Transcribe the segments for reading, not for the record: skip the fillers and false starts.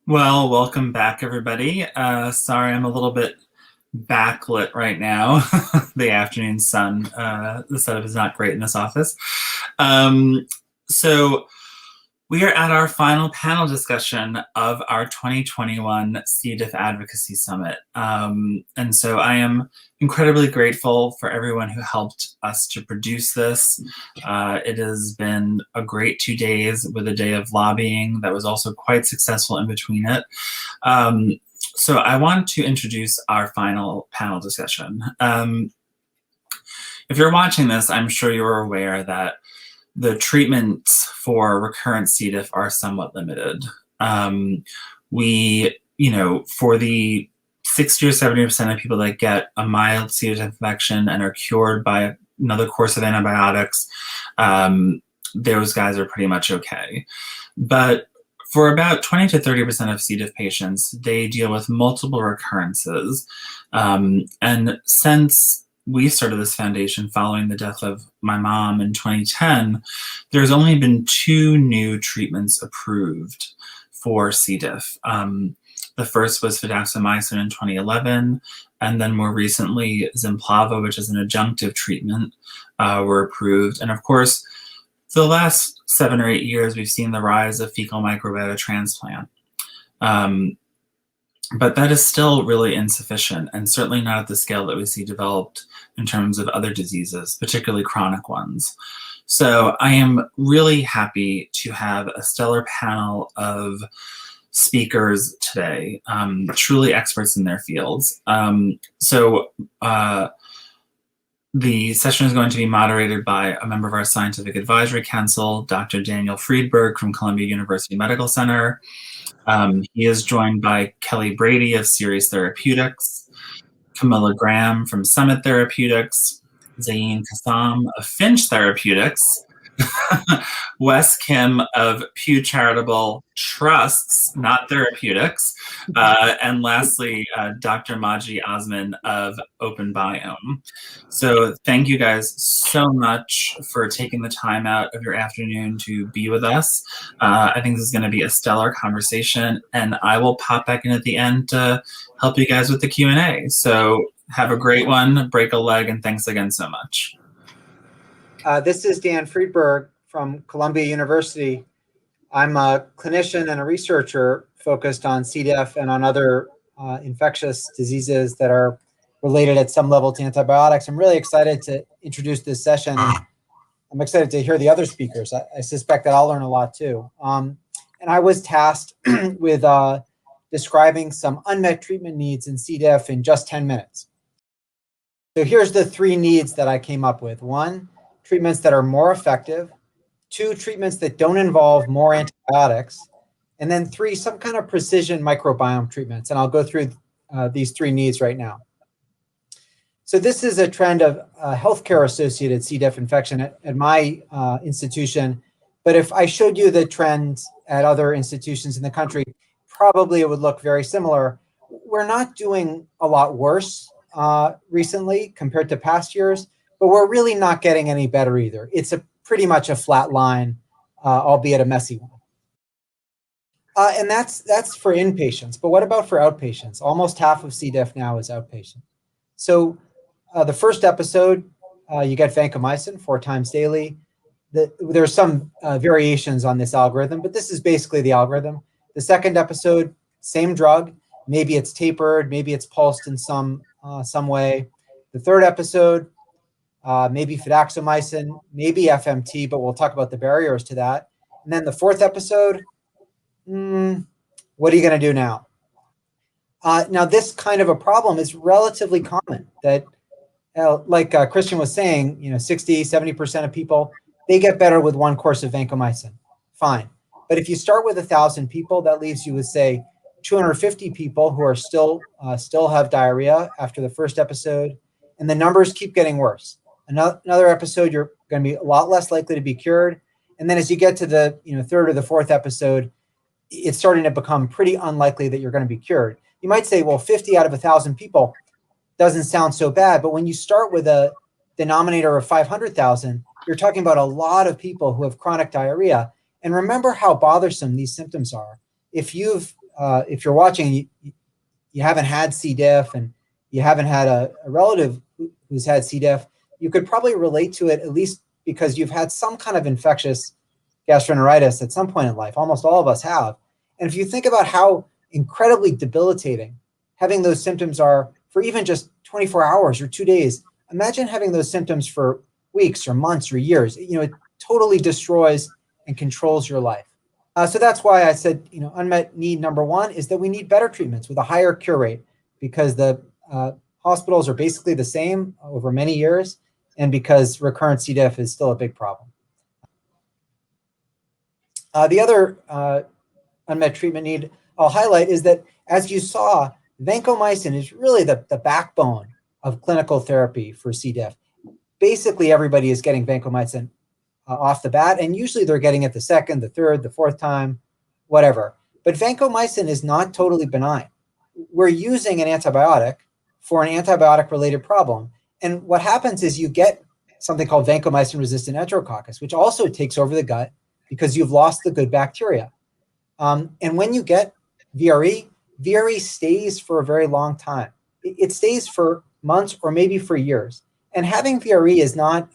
Well, welcome back, everybody. Sorry, I'm a little bit backlit right now. The afternoon sun. The setup is not great in this office. Um, so we are at our final panel discussion of our 2021 C. diff Advocacy Summit. And so I am incredibly grateful for everyone who helped us to produce this. It has been a great 2 days with a day of lobbying that was also quite successful in between it. So I want to introduce our final panel discussion. If you're watching this, I'm sure you're aware that the treatments for recurrent C. diff are somewhat limited. For the 60 or 70% of people that get a mild C. diff infection and are cured by another course of antibiotics, those guys are pretty much okay. But for about 20 to 30% of C. diff patients, they deal with multiple recurrences. And since we started this foundation following the death of my mom in 2010, there's only been 2 new treatments approved for C. diff. The first was fidaxomicin in 2011, and then more recently, Zimplava, which is an adjunctive treatment, were approved. And of course, for the last 7 or 8 years, we've seen the rise of fecal microbiota transplant. But that is still really insufficient, and certainly not at the scale that we see developed in terms of other diseases, particularly chronic ones. So I am really happy to have a stellar panel of speakers today, truly experts in their fields. The session is going to be moderated by a member of our Scientific Advisory Council, Dr. Daniel Friedberg from Columbia University Medical Center. He is joined by Kelly Brady of Series Therapeutics, Camilla Graham from Summit Therapeutics, Zain Kassam of Finch Therapeutics, Wes Kim of Pew Charitable Trusts, not Therapeutics, and lastly, Dr. Maji Osman of OpenBiome. So thank you guys so much for taking the time out of your afternoon to be with us. I think this is going to be a stellar conversation, and I will pop back in at the end to help you guys with the Q&A. So have a great one, break a leg, and thanks again so much. This is Dan Friedberg from Columbia University. I'm a clinician and a researcher focused on C. diff and on other infectious diseases that are related at some level to antibiotics. I'm really excited to introduce this session. I'm excited to hear the other speakers. I suspect that I'll learn a lot too. And I was tasked with describing some unmet treatment needs in C. diff in just 10 minutes. So here's the 3 needs that I came up with. 1, treatments that are more effective. 2, treatments that don't involve more antibiotics. And then 3, some kind of precision microbiome treatments. And I'll go through these 3 needs right now. So this is a trend of healthcare-associated C. diff infection at my institution. But if I showed you the trends at other institutions in the country, probably it would look very similar. We're not doing a lot worse recently compared to past years, but we're really not getting any better either. It's pretty much a flat line, albeit a messy one. And that's for inpatients. But what about for outpatients? Almost half of C. diff now is outpatient. So the first episode, you get vancomycin 4 times daily. There's some variations on this algorithm, but this is basically the algorithm. The second episode, same drug. Maybe it's tapered, maybe it's pulsed in some way. The third episode, maybe fidaxomicin, maybe FMT, but we'll talk about the barriers to that. And then the fourth episode, what are you going to do now? Now, this kind of a problem is relatively common that, like Christian was saying, 60, 70% of people, they get better with 1 course of vancomycin. Fine. But if you start with 1,000 people, that leaves you with, say, 250 people who are still have diarrhea after the first episode, and the numbers keep getting worse. Another episode, you're going to be a lot less likely to be cured. And then as you get to the third or the fourth episode, it's starting to become pretty unlikely that you're going to be cured. You might say, well, 50 out of 1,000 people doesn't sound so bad. But when you start with a denominator of 500,000, you're talking about a lot of people who have chronic diarrhea. And remember how bothersome these symptoms are. If you've if you're watching, you haven't had C. diff and you haven't had a relative who's had C. diff, you could probably relate to it, at least because you've had some kind of infectious gastroenteritis at some point in life. Almost all of us have. And if you think about how incredibly debilitating having those symptoms are for even just 24 hours or 2 days, imagine having those symptoms for weeks or months or years. It totally destroys and controls your life. So that's why I said, unmet need number one is that we need better treatments with a higher cure rate, because the hospitals are basically the same over many years, and because recurrent C. diff is still a big problem. The other unmet treatment need I'll highlight is that, as you saw, vancomycin is really the backbone of clinical therapy for C. diff. Basically, everybody is getting vancomycin off the bat, and usually they're getting it the second, the third, the fourth time, whatever. But vancomycin is not totally benign. We're using an antibiotic for an antibiotic-related problem. And what happens is you get something called vancomycin-resistant enterococcus, which also takes over the gut because you've lost the good bacteria. And when you get VRE, VRE stays for a very long time. It stays for months or maybe for years. And having VRE is not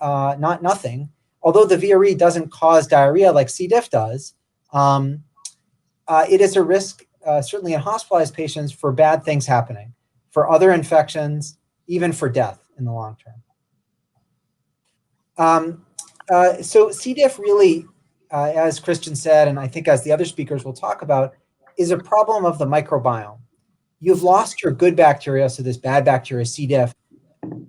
nothing. Although the VRE doesn't cause diarrhea like C. diff does, it is a risk, certainly in hospitalized patients, for bad things happening, for other infections, even for death in the long term. So C. diff really, as Christian said, and I think as the other speakers will talk about, is a problem of the microbiome. You've lost your good bacteria, so this bad bacteria, C. diff,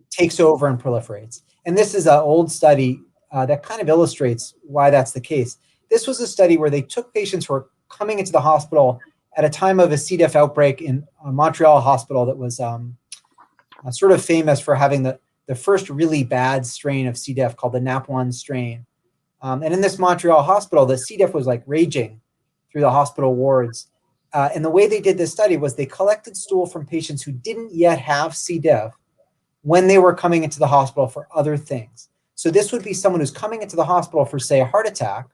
takes over and proliferates. And this is an old study that kind of illustrates why that's the case. This was a study where they took patients who were coming into the hospital at a time of a C. diff outbreak in a Montreal hospital that was sort of famous for having the first really bad strain of C. diff called the NAP1 strain. And in this Montreal hospital, the C. diff was like raging through the hospital wards. And the way they did this study was they collected stool from patients who didn't yet have C. diff when they were coming into the hospital for other things. So this would be someone who's coming into the hospital for, say, a heart attack,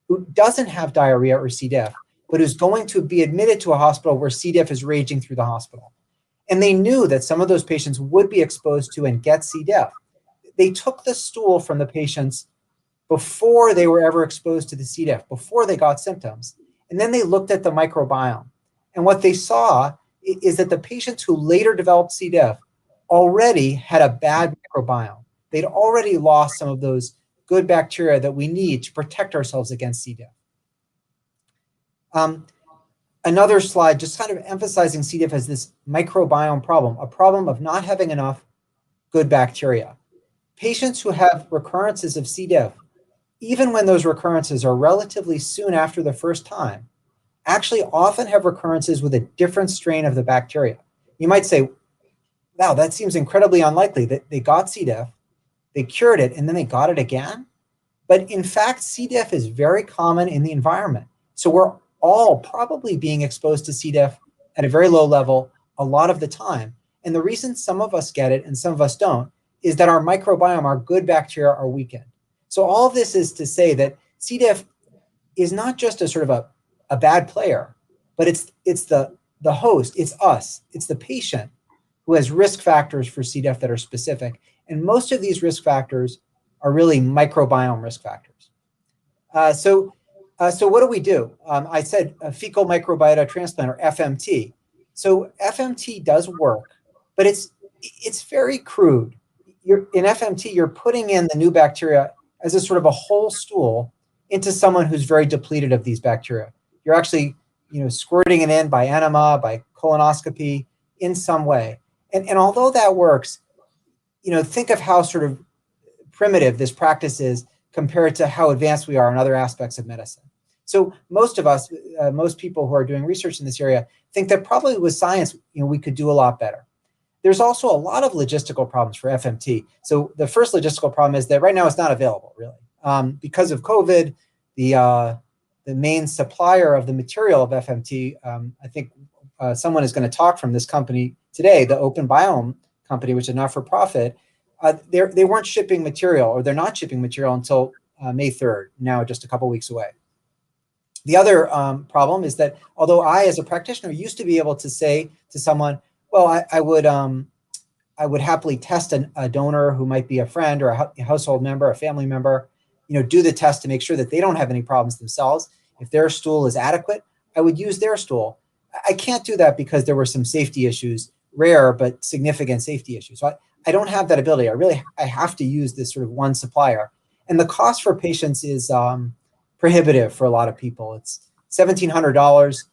who doesn't have diarrhea or C. diff, but who's going to be admitted to a hospital where C. diff is raging through the hospital. And they knew that some of those patients would be exposed to and get C. diff. They took the stool from the patients before they were ever exposed to the C. diff, before they got symptoms. And then they looked at the microbiome. And what they saw is that the patients who later developed C. diff already had a bad microbiome. They'd already lost some of those good bacteria that we need to protect ourselves against C. diff. Another slide just kind of emphasizing C. diff as this microbiome problem, a problem of not having enough good bacteria. Patients who have recurrences of C. diff, even when those recurrences are relatively soon after the first time, actually often have recurrences with a different strain of the bacteria. You might say, wow, that seems incredibly unlikely that they got C. diff, they cured it, and then they got it again. But in fact, C. diff is very common in the environment. So we're all probably being exposed to C. diff at a very low level a lot of the time. And the reason some of us get it and some of us don't is that our microbiome, our good bacteria, are weakened. So all of this is to say that C. diff is not just a sort of a bad player, but it's the host, it's us, it's the patient who has risk factors for C. diff that are specific. And most of these risk factors are really microbiome risk factors. So what do we do? I said fecal microbiota transplant, or FMT. So FMT does work, but it's very crude. In FMT, you're putting in the new bacteria as a sort of a whole stool into someone who's very depleted of these bacteria. You're actually, squirting it in by enema, by colonoscopy, in some way. And although that works, think of how sort of primitive this practice is compared to how advanced we are in other aspects of medicine. So most of us, most people who are doing research in this area, think that probably with science, we could do a lot better. There's also a lot of logistical problems for FMT. So the first logistical problem is that right now it's not available, really. Because of COVID, the main supplier of the material of FMT, I think someone is going to talk from this company today, the Open Biome company, which is not for profit. They weren't shipping material, or they're not shipping material until May 3rd, now just a couple weeks away. The other problem is that although I, as a practitioner, used to be able to say to someone, well, I would happily test a donor who might be a friend or a household member, a family member, do the test to make sure that they don't have any problems themselves. If their stool is adequate, I would use their stool. I can't do that because there were some safety issues, rare but significant safety issues. So I don't have that ability. I have to use this sort of one supplier. And the cost for patients is prohibitive for a lot of people. It's $1,700.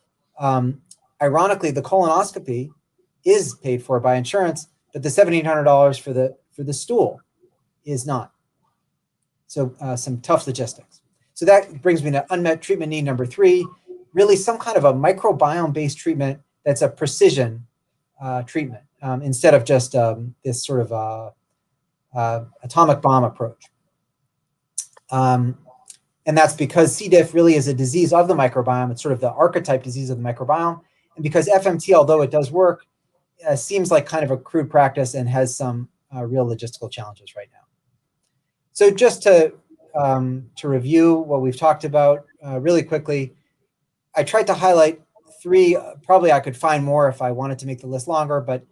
Ironically, the colonoscopy is paid for by insurance, but the $1,700 for the stool is not. So some tough logistics. So that brings me to unmet treatment need number 3, really some kind of a microbiome-based treatment that's a precision treatment instead of just this sort of atomic bomb approach. And that's because C. diff really is a disease of the microbiome. It's sort of the archetype disease of the microbiome. And because FMT, although it does work, seems like kind of a crude practice and has some real logistical challenges right now. So just to review what we've talked about really quickly, I tried to highlight 3, probably I could find more if I wanted to make the list longer, but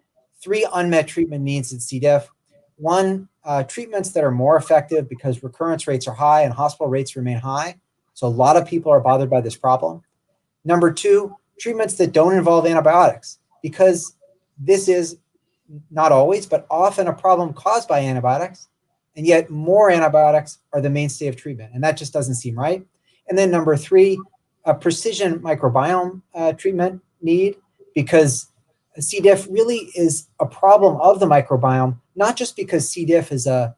3 unmet treatment needs in C. diff. 1, treatments that are more effective because recurrence rates are high and hospital rates remain high. So a lot of people are bothered by this problem. Number 2, treatments that don't involve antibiotics, because this is not always, but often a problem caused by antibiotics, and yet more antibiotics are the mainstay of treatment, and that just doesn't seem right. And then number 3, a precision microbiome treatment need, because C. diff really is a problem of the microbiome, not just because C. diff is a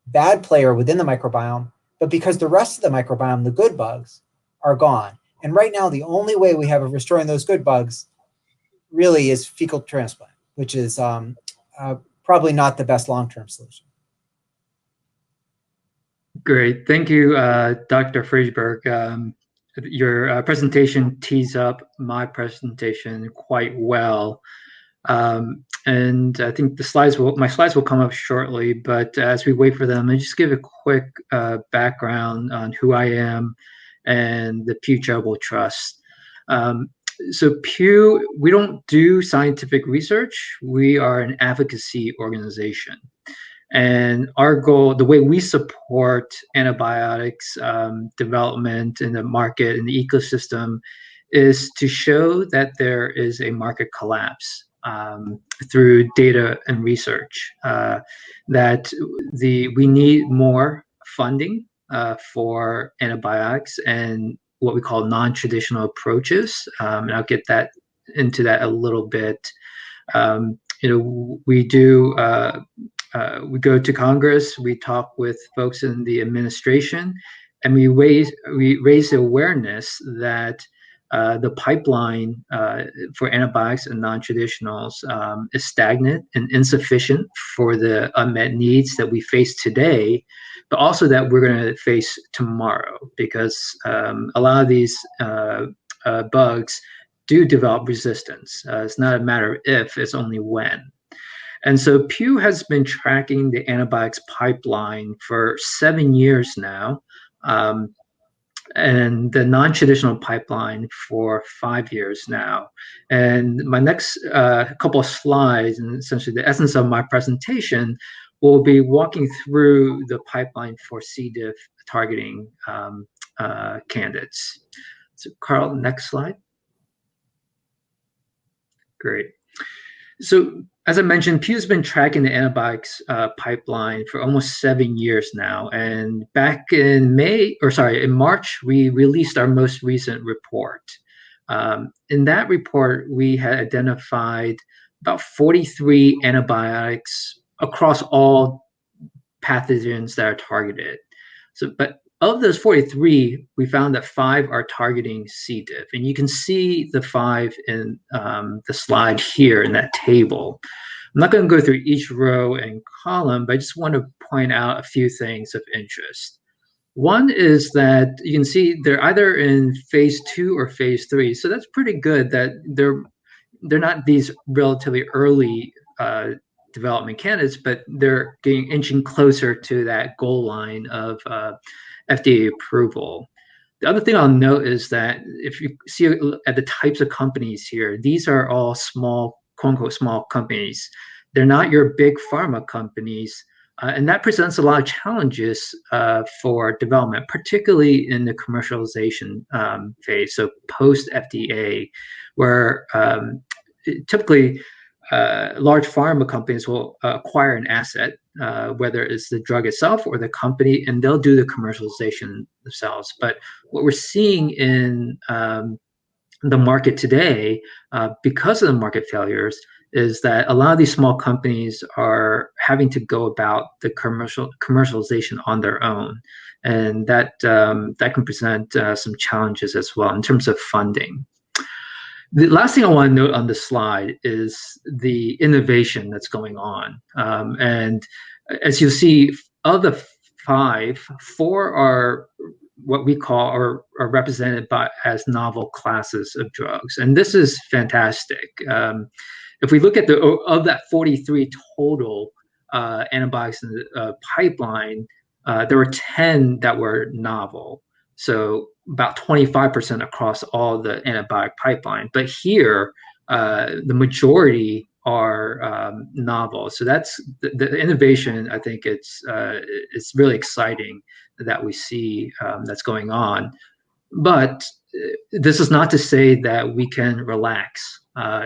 bad player within the microbiome, but because the rest of the microbiome, the good bugs, are gone. And right now, the only way we have of restoring those good bugs really is fecal transplant, which is probably not the best long-term solution. Great. Thank you, Dr. Friedberg. Your presentation tees up my presentation quite well. And I think my slides will come up shortly, but as we wait for them, I'll just give a quick background on who I am and the Pew Charitable Trust. So Pew, we don't do scientific research. We are an advocacy organization. And our goal, the way we support antibiotics development in the market, in the ecosystem, is to show that there is a market collapse through data and research, that we need more funding for antibiotics and what we call non-traditional approaches. And I'll get into that a little bit. We do. We go to Congress, we talk with folks in the administration, and we raise the awareness that the pipeline for antibiotics and non-traditionals is stagnant and insufficient for the unmet needs that we face today, but also that we're going to face tomorrow, because a lot of these bugs do develop resistance. It's not a matter of if, it's only when. And so Pew has been tracking the antibiotics pipeline for 7 years now, and the non-traditional pipeline for 5 years now. And my next couple of slides, and essentially the essence of my presentation, will be walking through the pipeline for C. diff targeting candidates. So Carl, next slide. Great. So as I mentioned, Pew's been tracking the antibiotics pipeline for almost 7 years now. And back in March, we released our most recent report. In that report, we had identified about 43 antibiotics across all pathogens that are targeted. But of those 43, we found that 5 are targeting C. diff. And you can see the 5 in the slide here in that table. I'm not going to go through each row and column, but I just want to point out a few things of interest. One is that you can see they're either in phase 2 or phase 3. So that's pretty good that they're not these relatively early development candidates, but they're inching closer to that goal line of FDA approval. The other thing I'll note is that if you see at the types of companies here, these are all small, quote unquote, small companies. They're not your big pharma companies. And that presents a lot of challenges for development, particularly in the commercialization phase, so post FDA, where typically large pharma companies will acquire an asset, whether it's the drug itself or the company, and they'll do the commercialization themselves. But what we're seeing in the market today, because of the market failures, is that a lot of these small companies are having to go about the commercialization on their own, and that can present some challenges as well in terms of funding. The last thing I want to note on the slide is the innovation that's going on, and as you see, of the 5, 4 are what we call are represented by as novel classes of drugs, and this is fantastic. If we look at of that 43 total antibiotics in the pipeline, there were 10 that were novel, so about 25% across all the antibiotic pipeline. But here, the majority are novel. So that's the innovation. I think it's really exciting that we see that's going on. But this is not to say that we can relax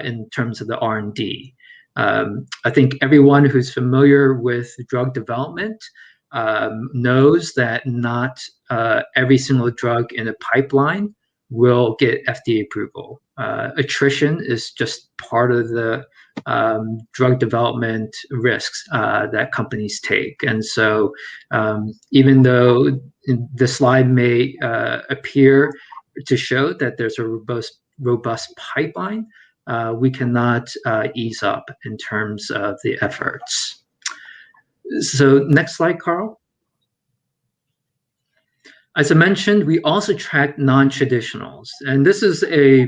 in terms of the R&D. I think everyone who's familiar with drug development knows that not every single drug in a pipeline will get FDA approval. Attrition is just part of the drug development risks that companies take. And so even though the slide may appear to show that there's a robust pipeline, we cannot ease up in terms of the efforts. So next slide, Carl. As I mentioned, we also track non-traditionals, and this is a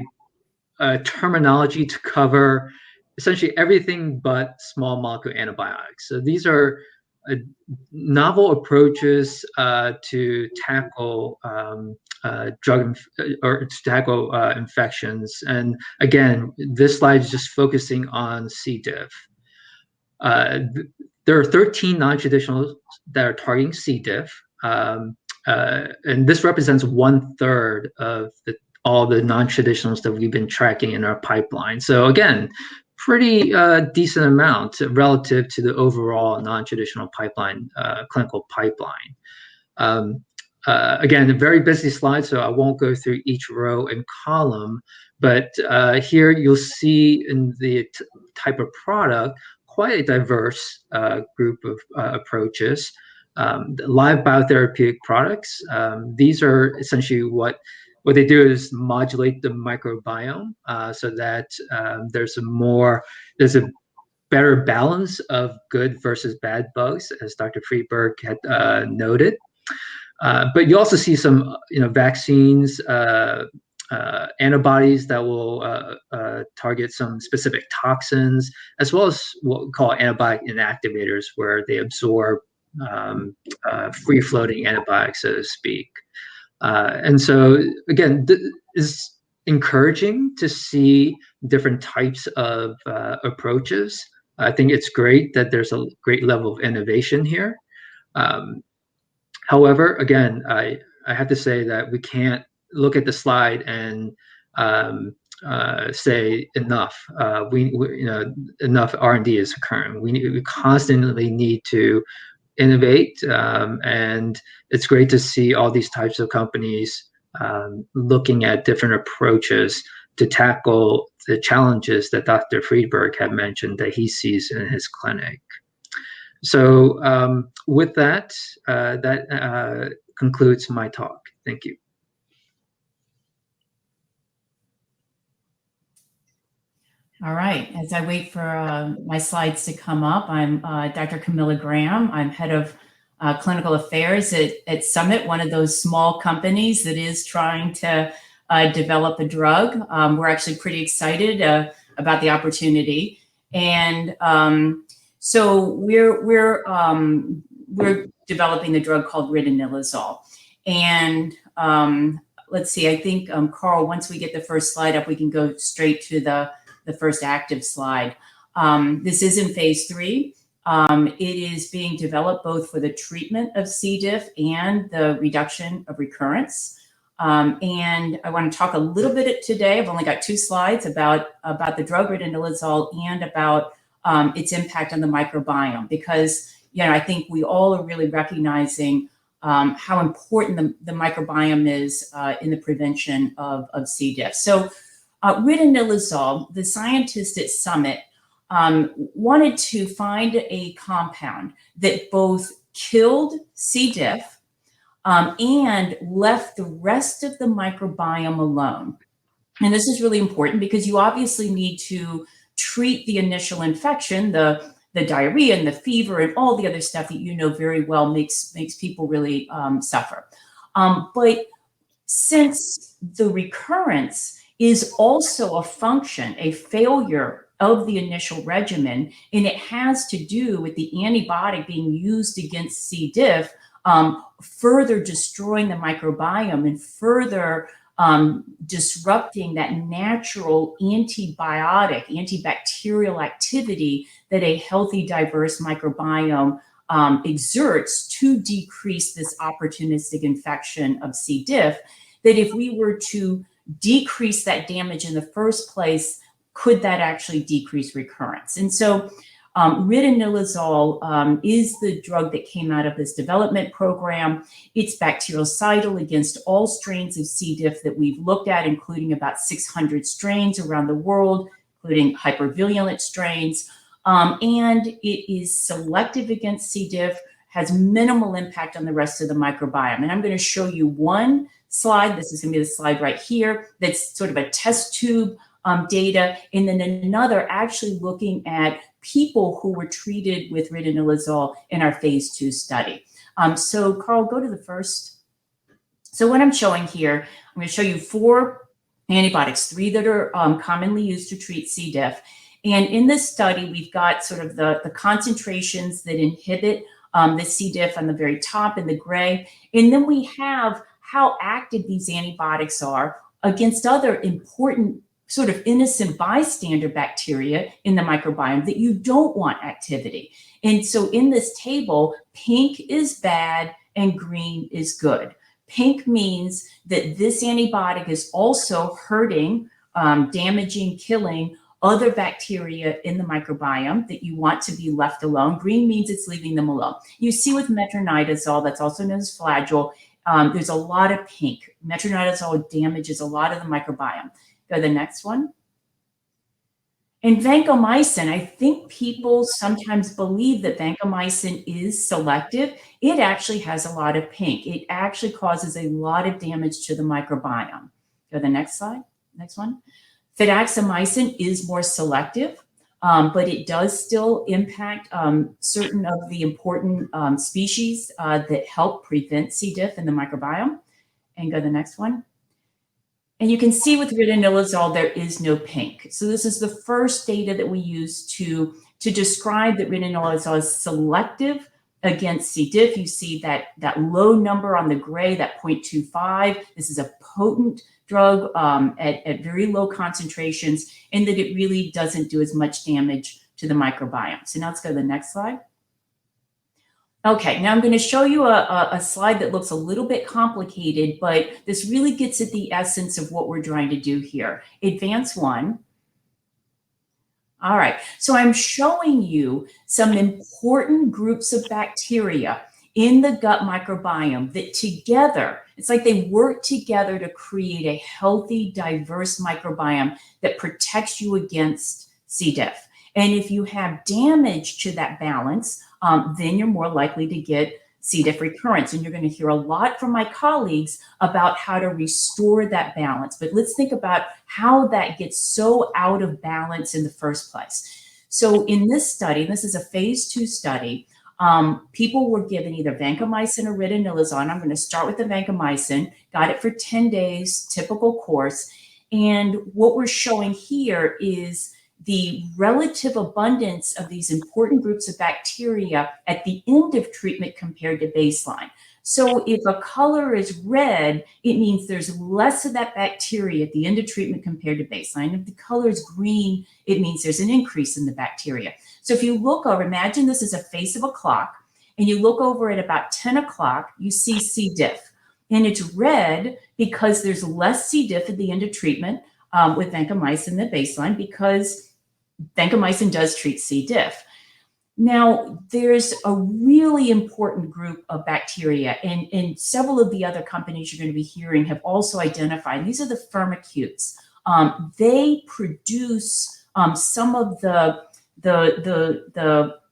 terminology to cover essentially everything but small molecule antibiotics. So these are novel approaches to tackle infections. And again, this slide is just focusing on C. diff. There are 13 non-traditionals that are targeting C. diff, and this represents 1/3 of all the non-traditionals that we've been tracking in our pipeline. So again, pretty decent amount relative to the overall non-traditional pipeline, clinical pipeline. Again, a very busy slide, so I won't go through each row and column, but here you'll see in the type of product, quite a diverse group of approaches. Live biotherapeutic products, these are essentially what they do is modulate the microbiome so that there's a better balance of good versus bad bugs, as Dr. Friedberg had noted. But you also see some, vaccines, antibodies that will target some specific toxins, as well as what we call antibiotic inactivators, where they absorb free-floating antibiotics, so to speak. And so, again, it's encouraging to see different types of approaches. I think it's great that there's a great level of innovation here. However, again, I have to say that we can't look at the slide and say enough. Enough R&D is occurring. We constantly need to innovate, and it's great to see all these types of companies looking at different approaches to tackle the challenges that Dr. Friedberg had mentioned that he sees in his clinic. So with that, that concludes my talk. Thank you. All right, as I wait for my slides to come up, I'm Dr. Camilla Graham. I'm head of clinical affairs at Summit, one of those small companies that is trying to develop a drug. We're actually pretty excited about the opportunity. And so we're developing a drug called ritonilazole. And let's see, I think, Carl, once we get the first slide up, we can go straight to the first active slide. This is in phase 3. It is being developed both for the treatment of C. diff and the reduction of recurrence. And I want to talk a little bit today, I've only got 2 slides, about the drug ridinilazole and about its impact on the microbiome, because, you know, I think we all are really recognizing how important the microbiome is in the prevention of C. diff. So ridinilazole, the scientists at Summit wanted to find a compound that both killed C. diff and left the rest of the microbiome alone. And this is really important because you obviously need to treat the initial infection, the diarrhea and the fever and all the other stuff that you know very well makes people really suffer. But since the recurrence is also a function, a failure of the initial regimen, and it has to do with the antibiotic being used against C. diff, further destroying the microbiome and further disrupting that natural antibacterial activity that a healthy, diverse microbiome exerts to decrease this opportunistic infection of C. diff, that if we were to decrease that damage in the first place, could that actually decrease recurrence? And so ridinilazole is the drug that came out of this development program. It's bactericidal against all strains of C. diff that we've looked at, including about 600 strains around the world, including hypervirulent strains. And it is selective against C. diff, has minimal impact on the rest of the microbiome. And I'm going to show you one slide. This is going to be the slide right here. That's sort of a test tube data, and then another actually looking at people who were treated with ridinilazole in our phase 2 study. So Carl, go to the first. So what I'm showing here, I'm going to show you 4 antibiotics, 3 that are commonly used to treat C. diff. And in this study, we've got sort of the concentrations that inhibit the C. diff on the very top in the gray. And then we have how active these antibiotics are against other important sort of innocent bystander bacteria in the microbiome that you don't want activity. And so in this table, pink is bad and green is good. Pink means that this antibiotic is also hurting, damaging, killing other bacteria in the microbiome that you want to be left alone. Green means it's leaving them alone. You see with metronidazole, that's also known as Flagyl, there's a lot of pink. Metronidazole damages a lot of the microbiome. Go to the next one. And vancomycin, I think people sometimes believe that vancomycin is selective. It actually has a lot of pink. It actually causes a lot of damage to the microbiome. Go to the next slide, next one. Fidaxomicin is more selective, but it does still impact certain of the important species that help prevent C. diff in the microbiome. And go to the next one. And you can see with ridinilazole, there is no pink. So this is the first data that we use to describe that ridinilazole is selective against C. diff. You see that low number on the gray, that 0.25. This is a potent drug at very low concentrations, and that it really doesn't do as much damage to the microbiome. So now let's go to the next slide. Okay, now I'm going to show you a slide that looks a little bit complicated, but this really gets at the essence of what we're trying to do here. Advance 1. All right, so I'm showing you some important groups of bacteria in the gut microbiome that together, it's like they work together to create a healthy, diverse microbiome that protects you against C. diff. And if you have damage to that balance, then you're more likely to get C. diff recurrence. And you're going to hear a lot from my colleagues about how to restore that balance. But let's think about how that gets so out of balance in the first place. So in this study, this is a phase 2 study, people were given either vancomycin or ridinilazole. I'm going to start with the vancomycin, got it for 10 days, typical course. And what we're showing here is the relative abundance of these important groups of bacteria at the end of treatment compared to baseline. So if a color is red, it means there's less of that bacteria at the end of treatment compared to baseline. If the color is green, it means there's an increase in the bacteria. So if you look over, imagine this is a face of a clock, and you look over at about 10 o'clock, you see C. diff. And it's red because there's less C. diff at the end of treatment with vancomycin than baseline, because vancomycin does treat C. diff. Now, there's a really important group of bacteria, and several of the other companies you're going to be hearing have also identified. These are the firmicutes. They produce some of the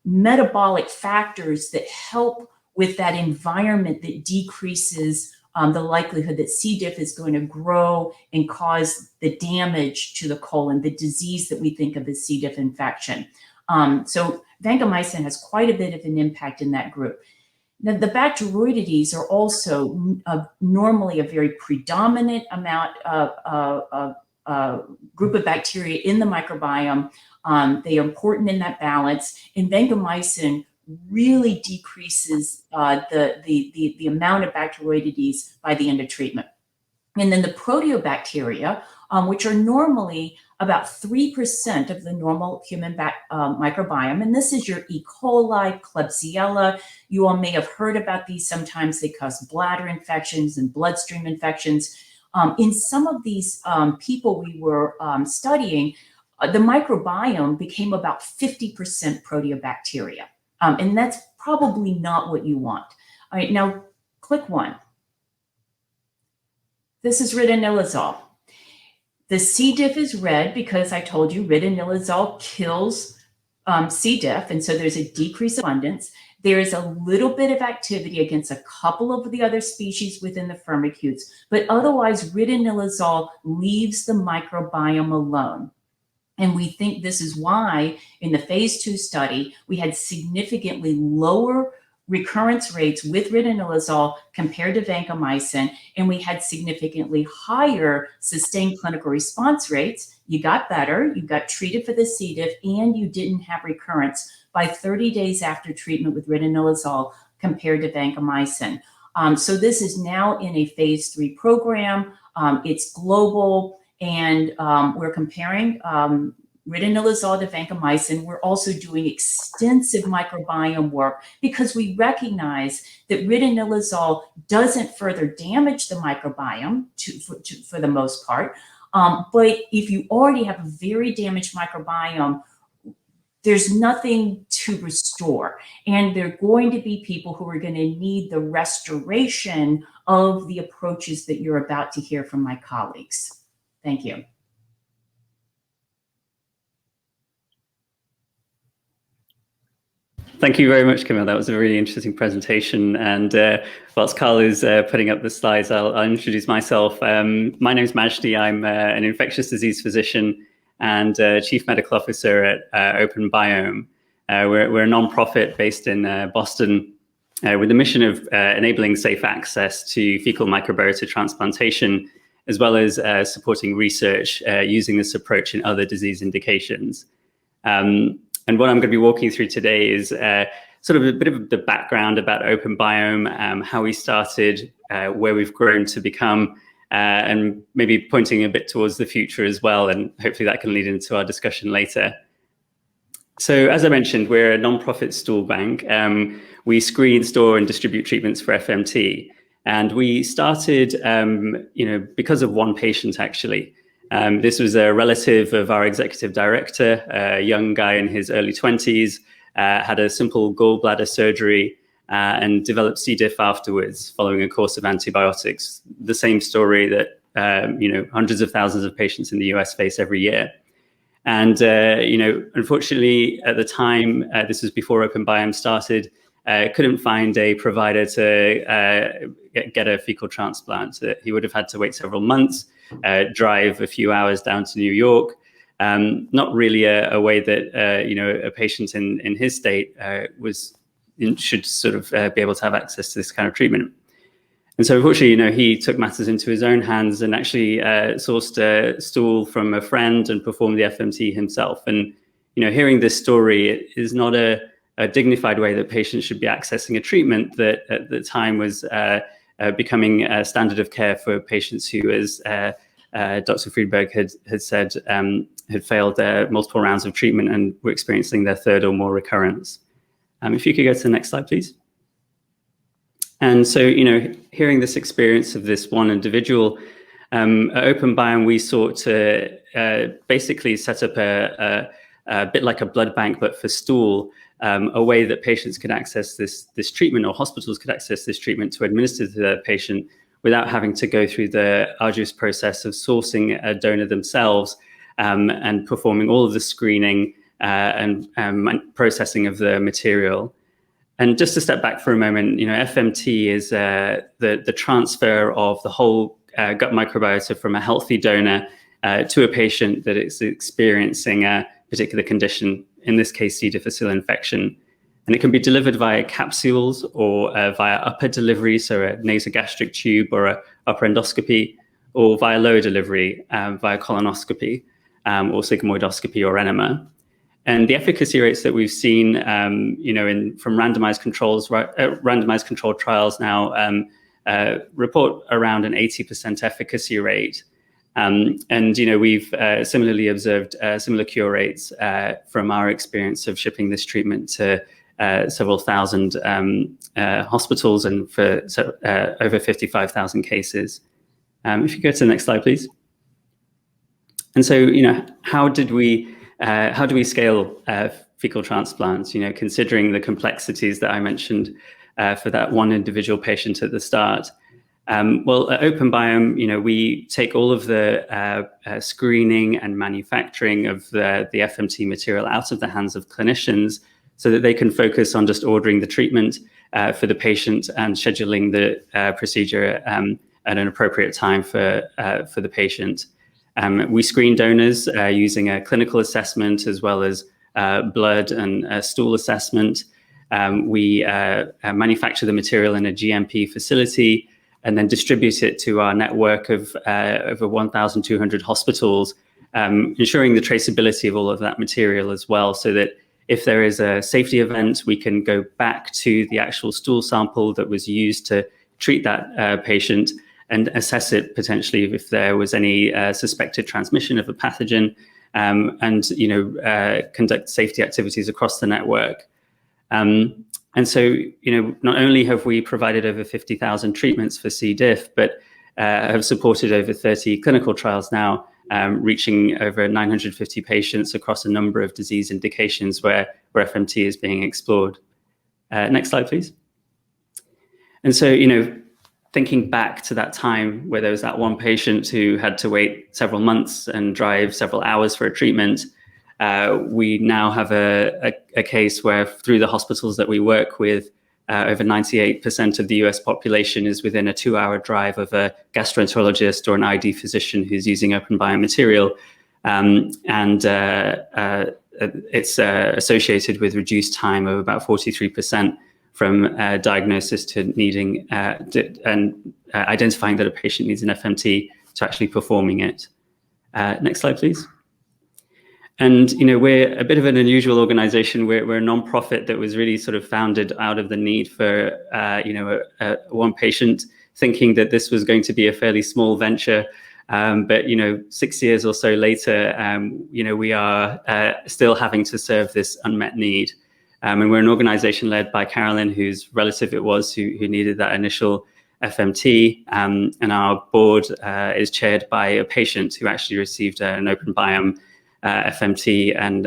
metabolic factors that help with that environment that decreases the likelihood that C. diff is going to grow and cause the damage to the colon, the disease that we think of as C. diff infection. So vancomycin has quite a bit of an impact in that group. Now, the Bacteroidetes are also normally a very predominant amount group of bacteria in the microbiome. They are important in that balance, and vancomycin really decreases the amount of Bacteroidetes by the end of treatment. And then the proteobacteria, which are normally about 3% of the normal human microbiome. And this is your E. coli, Klebsiella. You all may have heard about these. Sometimes they cause bladder infections and bloodstream infections. In some of these people we were studying, the microbiome became about 50% proteobacteria. And that's probably not what you want. All right, now click one. This is ridinilazole. The C. diff is red because I told you ridinilazole kills C. diff, and so there's a decrease of abundance. There is a little bit of activity against a couple of the other species within the firmicutes, but otherwise ridinilazole leaves the microbiome alone. And we think this is why in the phase 2 study, we had significantly lower recurrence rates with ridinilazole compared to vancomycin, and we had significantly higher sustained clinical response rates. You got better, you got treated for the C. diff, and you didn't have recurrence by 30 days after treatment with ridinilazole compared to vancomycin. So this is now in a phase 3 program. It's global, and we're comparing ridinilazole to vancomycin. We're also doing extensive microbiome work because we recognize that ridinilazole doesn't further damage the microbiome for the most part. But if you already have a very damaged microbiome, there's nothing to restore. And there are going to be people who are going to need the restoration of the approaches that you're about to hear from my colleagues. Thank you. Thank you very much, Camille. That was a really interesting presentation. And whilst Carl is putting up the slides, I'll introduce myself. My name is Majdi. I'm an infectious disease physician and chief medical officer at Openbiome. We're a nonprofit based in Boston with the mission of enabling safe access to fecal microbiota transplantation, as well as supporting research using this approach in other disease indications. And what I'm going to be walking through today is sort of a bit of the background about Openbiome, how we started, where we've grown to become, and maybe pointing a bit towards the future as well. And hopefully that can lead into our discussion later. So as I mentioned, we're a nonprofit stool bank. We screen, store, and distribute treatments for FMT. And we started, because of one patient, actually. This was a relative of our executive director, a young guy in his early 20s, had a simple gallbladder surgery and developed C. diff afterwards following a course of antibiotics. The same story that, hundreds of thousands of patients in the US face every year. And, unfortunately, at the time, this was before Openbiome started, couldn't find a provider to get a fecal transplant. He would have had to wait several months, drive a few hours down to New York. Not really a way that a patient in his state should sort of be able to have access to this kind of treatment. And so unfortunately, he took matters into his own hands and actually sourced a stool from a friend and performed the FMT himself. And hearing this story is not a a dignified way that patients should be accessing a treatment that at the time was becoming a standard of care for patients who, as Dr. Friedberg had said, had failed multiple rounds of treatment and were experiencing their third or more recurrence. If you could go to the next slide, please. And so, hearing this experience of this one individual, at OpenBiome, we sought to basically set up a bit like a blood bank, but for stool, a way that patients could access this treatment, or hospitals could access this treatment to administer to their patient without having to go through the arduous process of sourcing a donor themselves and performing all of the screening and processing of the material. And just to step back for a moment, FMT is the transfer of the whole gut microbiota from a healthy donor to a patient that is experiencing a particular condition, in this case, C. difficile infection. And it can be delivered via capsules or via upper delivery, so a nasogastric tube or a upper endoscopy, or via lower delivery via colonoscopy or sigmoidoscopy or enema. And the efficacy rates that we've seen, from randomized controlled trials now report around an 80% efficacy rate. And we've similarly observed similar cure rates from our experience of shipping this treatment to several thousand hospitals and for over 55,000 cases. If you go to the next slide, please. And so, how do we scale fecal transplants? Considering the complexities that I mentioned for that one individual patient at the start. Well, at OpenBiome, we take all of the screening and manufacturing of the FMT material out of the hands of clinicians so that they can focus on just ordering the treatment for the patient and scheduling the procedure at an appropriate time for the patient. We screen donors using a clinical assessment as well as blood and stool assessment. We manufacture the material in a GMP facility and then distribute it to our network of over 1,200 hospitals, ensuring the traceability of all of that material as well, so that if there is a safety event, we can go back to the actual stool sample that was used to treat that patient and assess it potentially if there was any suspected transmission of a pathogen, and conduct safety activities across the network. And so, not only have we provided over 50,000 treatments for C. diff, but have supported over 30 clinical trials now, reaching over 950 patients across a number of disease indications where FMT is being explored. Next slide, please. And so, thinking back to that time where there was that one patient who had to wait several months and drive several hours for a treatment, we now have a case where through the hospitals that we work with, over 98% of the US population is within a 2-hour drive of a gastroenterologist or an ID physician who's using OpenBiome material. It's associated with reduced time of about 43% from diagnosis to needing and identifying that a patient needs an FMT to actually performing it. Next slide, please. And, we're a bit of an unusual organization. We're a nonprofit that was really sort of founded out of the need for, one patient, thinking that this was going to be a fairly small venture. But, 6 years or so later, we are still having to serve this unmet need. And we're an organization led by Carolyn, whose relative it was who needed that initial FMT. And our board is chaired by a patient who actually received an OpenBiome FMT and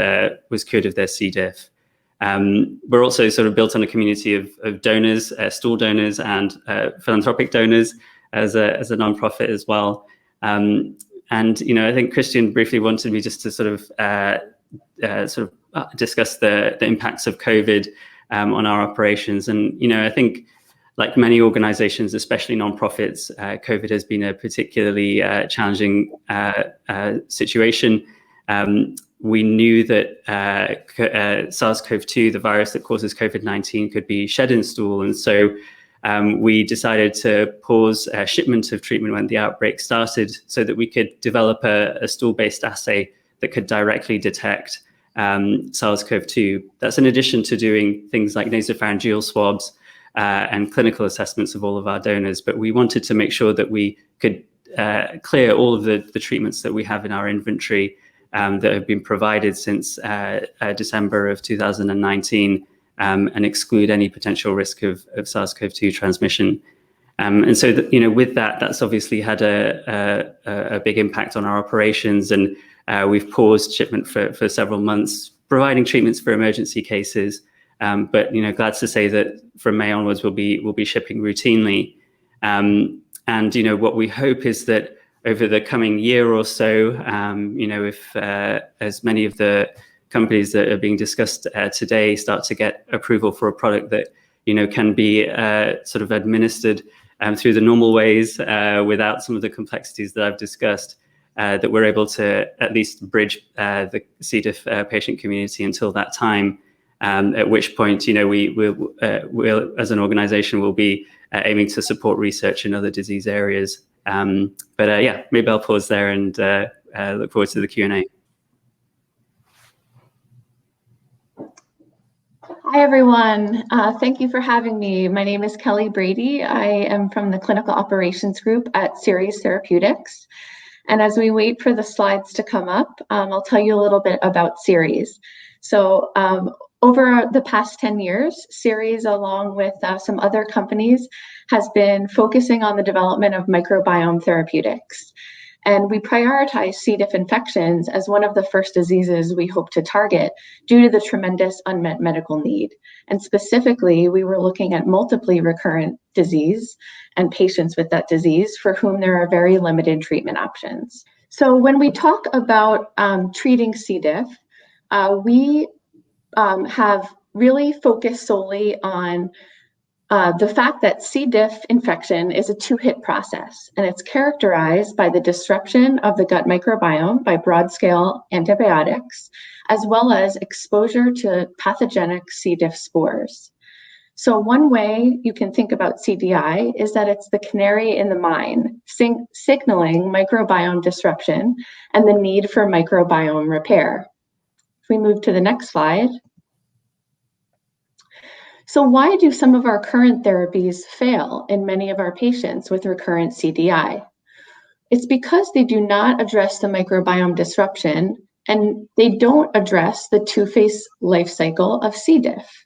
was cured of their C. diff. We're also sort of built on a community of donors, stool donors and philanthropic donors as a nonprofit as well. And, I think Christian briefly wanted me just to sort of discuss the impacts of COVID on our operations. And, I think like many organizations, especially nonprofits, COVID has been a particularly challenging situation. We knew that SARS-CoV-2, the virus that causes COVID-19, could be shed in stool. And so we decided to pause shipment of treatment when the outbreak started so that we could develop a stool-based assay that could directly detect SARS-CoV-2. That's in addition to doing things like nasopharyngeal swabs and clinical assessments of all of our donors. But we wanted to make sure that we could clear all of the treatments that we have in our inventory that have been provided since December of 2019 and exclude any potential risk of SARS-CoV-2 transmission. And so, with that, that's obviously had a big impact on our operations, and we've paused shipment for several months, providing treatments for emergency cases. But glad to say that from May onwards, we'll be shipping routinely. And what we hope is that over the coming year or so, if as many of the companies that are being discussed today start to get approval for a product that can be sort of administered through the normal ways without some of the complexities that I've discussed, that we're able to at least bridge the C. diff patient community until that time. At which point, we'll as an organization will be aiming to support research in other disease areas. But yeah, maybe I'll pause there and look forward to the Q&A. Hi, everyone. Thank you for having me. My name is Kelly Brady. I am from the Clinical Operations Group at Seres Therapeutics. And as we wait for the slides to come up, I'll tell you a little bit about Seres. So over the past 10 years, Seres, along with some other companies, has been focusing on the development of microbiome therapeutics. And we prioritize C. diff infections as one of the first diseases we hope to target due to the tremendous unmet medical need. And specifically, we were looking at multiply recurrent disease and patients with that disease for whom there are very limited treatment options. So when we talk about treating C. diff, we have really focused solely on the fact that C. diff infection is a two-hit process, and it's characterized by the disruption of the gut microbiome by broad-scale antibiotics, as well as exposure to pathogenic C. diff spores. So one way you can think about CDI is that it's the canary in the mine, signaling microbiome disruption and the need for microbiome repair. If we move to the next slide. So why do some of our current therapies fail in many of our patients with recurrent CDI? It's because they do not address the microbiome disruption, and they don't address the two-phase life cycle of C. diff.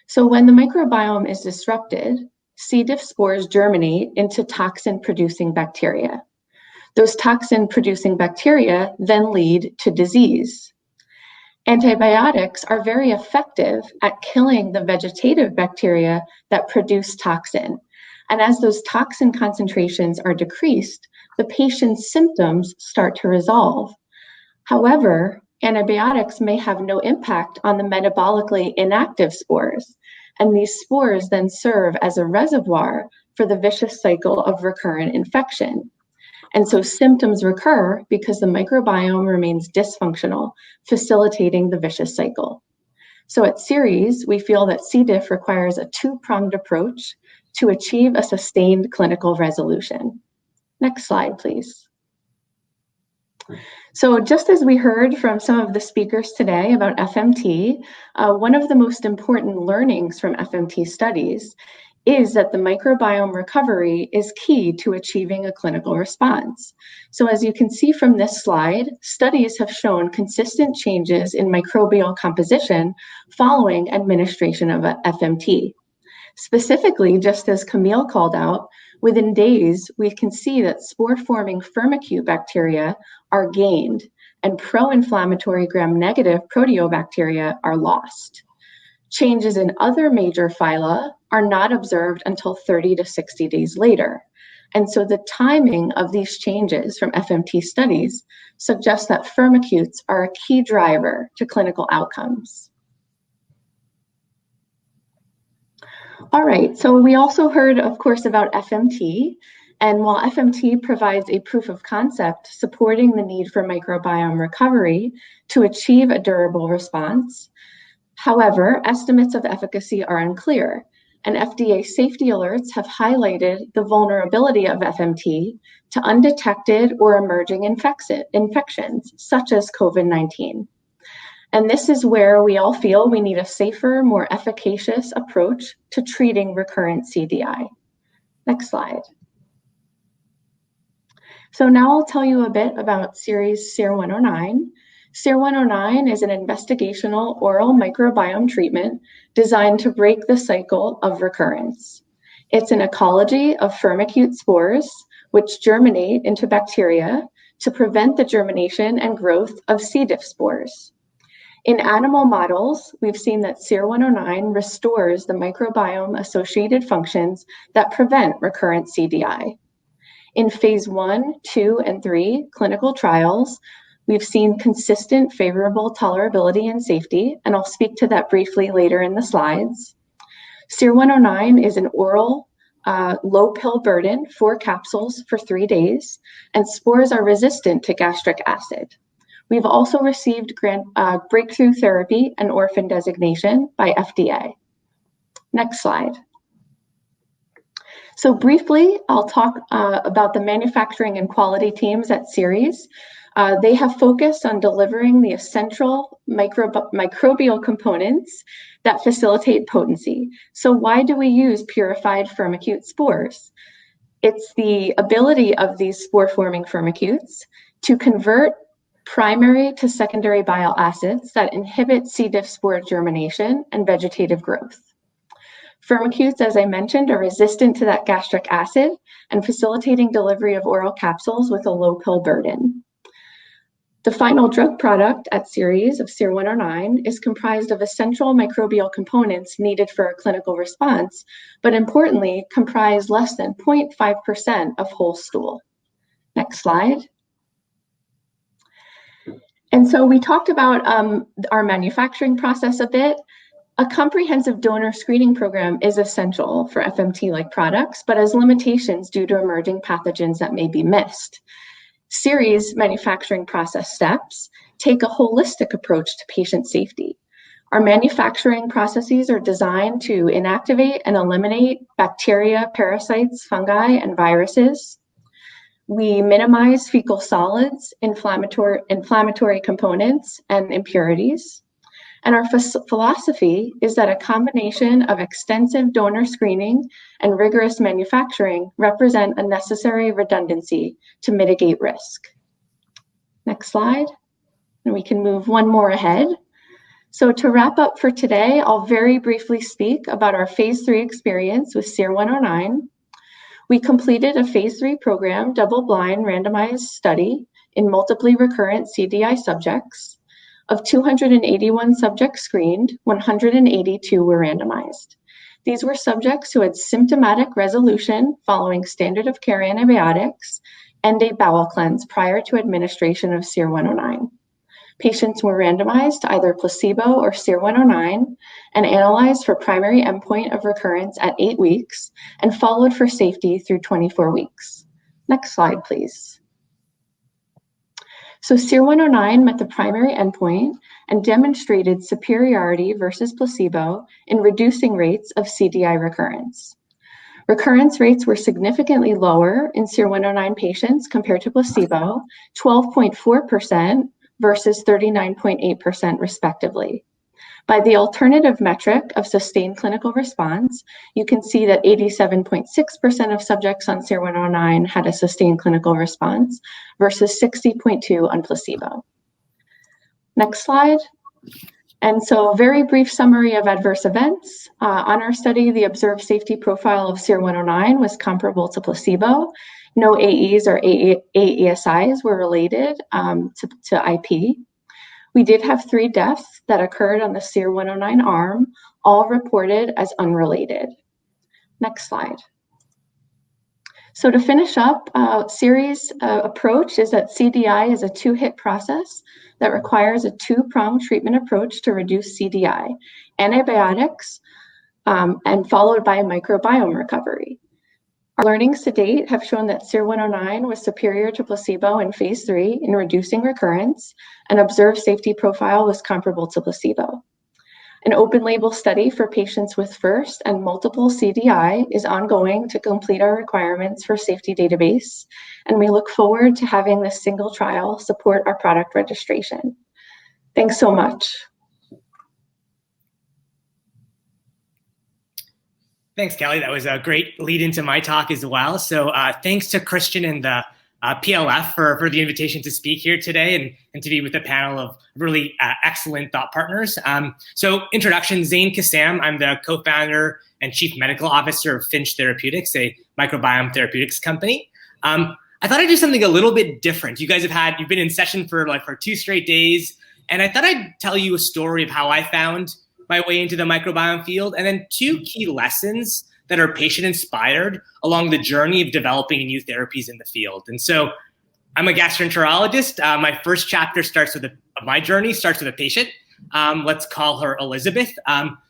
So when the microbiome is disrupted, C. diff spores germinate into toxin-producing bacteria. Those toxin-producing bacteria then lead to disease. Antibiotics are very effective at killing the vegetative bacteria that produce toxin. And as those toxin concentrations are decreased, the patient's symptoms start to resolve. However, antibiotics may have no impact on the metabolically inactive spores, and these spores then serve as a reservoir for the vicious cycle of recurrent infection. And so symptoms recur because the microbiome remains dysfunctional, facilitating the vicious cycle. So at Seres, we feel that C. diff requires a two-pronged approach to achieve a sustained clinical resolution. Next slide, please. So just as we heard from some of the speakers today about FMT, one of the most important learnings from FMT studies is that the microbiome recovery is key to achieving a clinical response. So as you can see from this slide, studies have shown consistent changes in microbial composition following administration of FMT. Specifically, just as Camille called out, within days, we can see that spore-forming firmicute bacteria are gained and pro-inflammatory gram-negative proteobacteria are lost. Changes in other major phyla are not observed until 30 to 60 days later. And so the timing of these changes from FMT studies suggests that firmicutes are a key driver to clinical outcomes. All right, so we also heard, of course, about FMT. And while FMT provides a proof of concept supporting the need for microbiome recovery to achieve a durable response, however, estimates of efficacy are unclear, and FDA safety alerts have highlighted the vulnerability of FMT to undetected or emerging infections, such as COVID-19. And this is where we all feel we need a safer, more efficacious approach to treating recurrent CDI. Next slide. So now I'll tell you a bit about series SER-109. SER-109 is an investigational oral microbiome treatment designed to break the cycle of recurrence. It's an ecology of firmicute spores, which germinate into bacteria to prevent the germination and growth of C. diff spores. In animal models, we've seen that SER-109 restores the microbiome-associated functions that prevent recurrent CDI. In phase 1, 2, and 3 clinical trials, we've seen consistent favorable tolerability and safety, and I'll speak to that briefly later in the slides. SER-109 is an oral, low pill burden, 4 capsules for 3 days, and spores are resistant to gastric acid. We've also received breakthrough therapy and orphan designation by FDA. Next slide. So briefly, I'll talk about the manufacturing and quality teams at Seres. They have focused on delivering the essential microbial components that facilitate potency. So why do we use purified firmicute spores? It's the ability of these spore-forming firmicutes to convert primary to secondary bile acids that inhibit C. diff spore germination and vegetative growth. Firmicutes, as I mentioned, are resistant to that gastric acid and facilitating delivery of oral capsules with a low pill burden. The final drug product at Seres of SER-109 is comprised of essential microbial components needed for a clinical response, but importantly, comprise less than 0.5% of whole stool. Next slide. And so we talked about our manufacturing process a bit. A comprehensive donor screening program is essential for FMT-like products, but has limitations due to emerging pathogens that may be missed. Seres manufacturing process steps take a holistic approach to patient safety. Our manufacturing processes are designed to inactivate and eliminate bacteria, parasites, fungi, and viruses. We minimize fecal solids, inflammatory components, and impurities. And our philosophy is that a combination of extensive donor screening and rigorous manufacturing represent a necessary redundancy to mitigate risk. Next slide, and we can move one more ahead. So to wrap up for today, I'll very briefly speak about our phase 3 experience with SER-109. We completed a phase 3 program, double-blind randomized study in multiply recurrent CDI subjects. Of 281 subjects screened, 182 were randomized. These were subjects who had symptomatic resolution following standard of care antibiotics and a bowel cleanse prior to administration of SER-109. Patients were randomized to either placebo or SER-109 and analyzed for primary endpoint of recurrence at 8 weeks and followed for safety through 24 weeks. Next slide, please. So SER-109 met the primary endpoint and demonstrated superiority versus placebo in reducing rates of CDI recurrence. Recurrence rates were significantly lower in SER-109 patients compared to placebo, 12.4% versus 39.8% respectively. By the alternative metric of sustained clinical response, you can see that 87.6% of subjects on SER-109 had a sustained clinical response versus 60.2% on placebo. Next slide. And so a very brief summary of adverse events. On our study, the observed safety profile of SER-109 was comparable to placebo. No AEs or AESIs were related to IP. We did have 3 deaths that occurred on the SER-109 arm, all reported as unrelated. Next slide. So to finish up, Seres' approach is that CDI is a 2-hit process that requires a 2-pronged treatment approach to reduce CDI, antibiotics, and followed by microbiome recovery. Our learnings to date have shown that SER-109 was superior to placebo in phase 3 in reducing recurrence, and observed safety profile was comparable to placebo. An open label study for patients with first and multiple CDI is ongoing to complete our requirements for safety database, and we look forward to having this single trial support our product registration. Thanks so much. Thanks, Kelly. That was a great lead into my talk as well. So thanks to Christian and the PLF for the invitation to speak here today and to be with a panel of really excellent thought partners. So introduction, Zain Kassam. I'm the co-founder and chief medical officer of Finch Therapeutics, a microbiome therapeutics company. I thought I'd do something a little bit different. You guys you've been in session for 2 straight days, and I thought I'd tell you a story of how I found my way into the microbiome field, and then 2 key lessons that are patient-inspired along the journey of developing new therapies in the field. And so I'm a gastroenterologist. My first chapter my journey starts with a patient. Let's call her Elizabeth.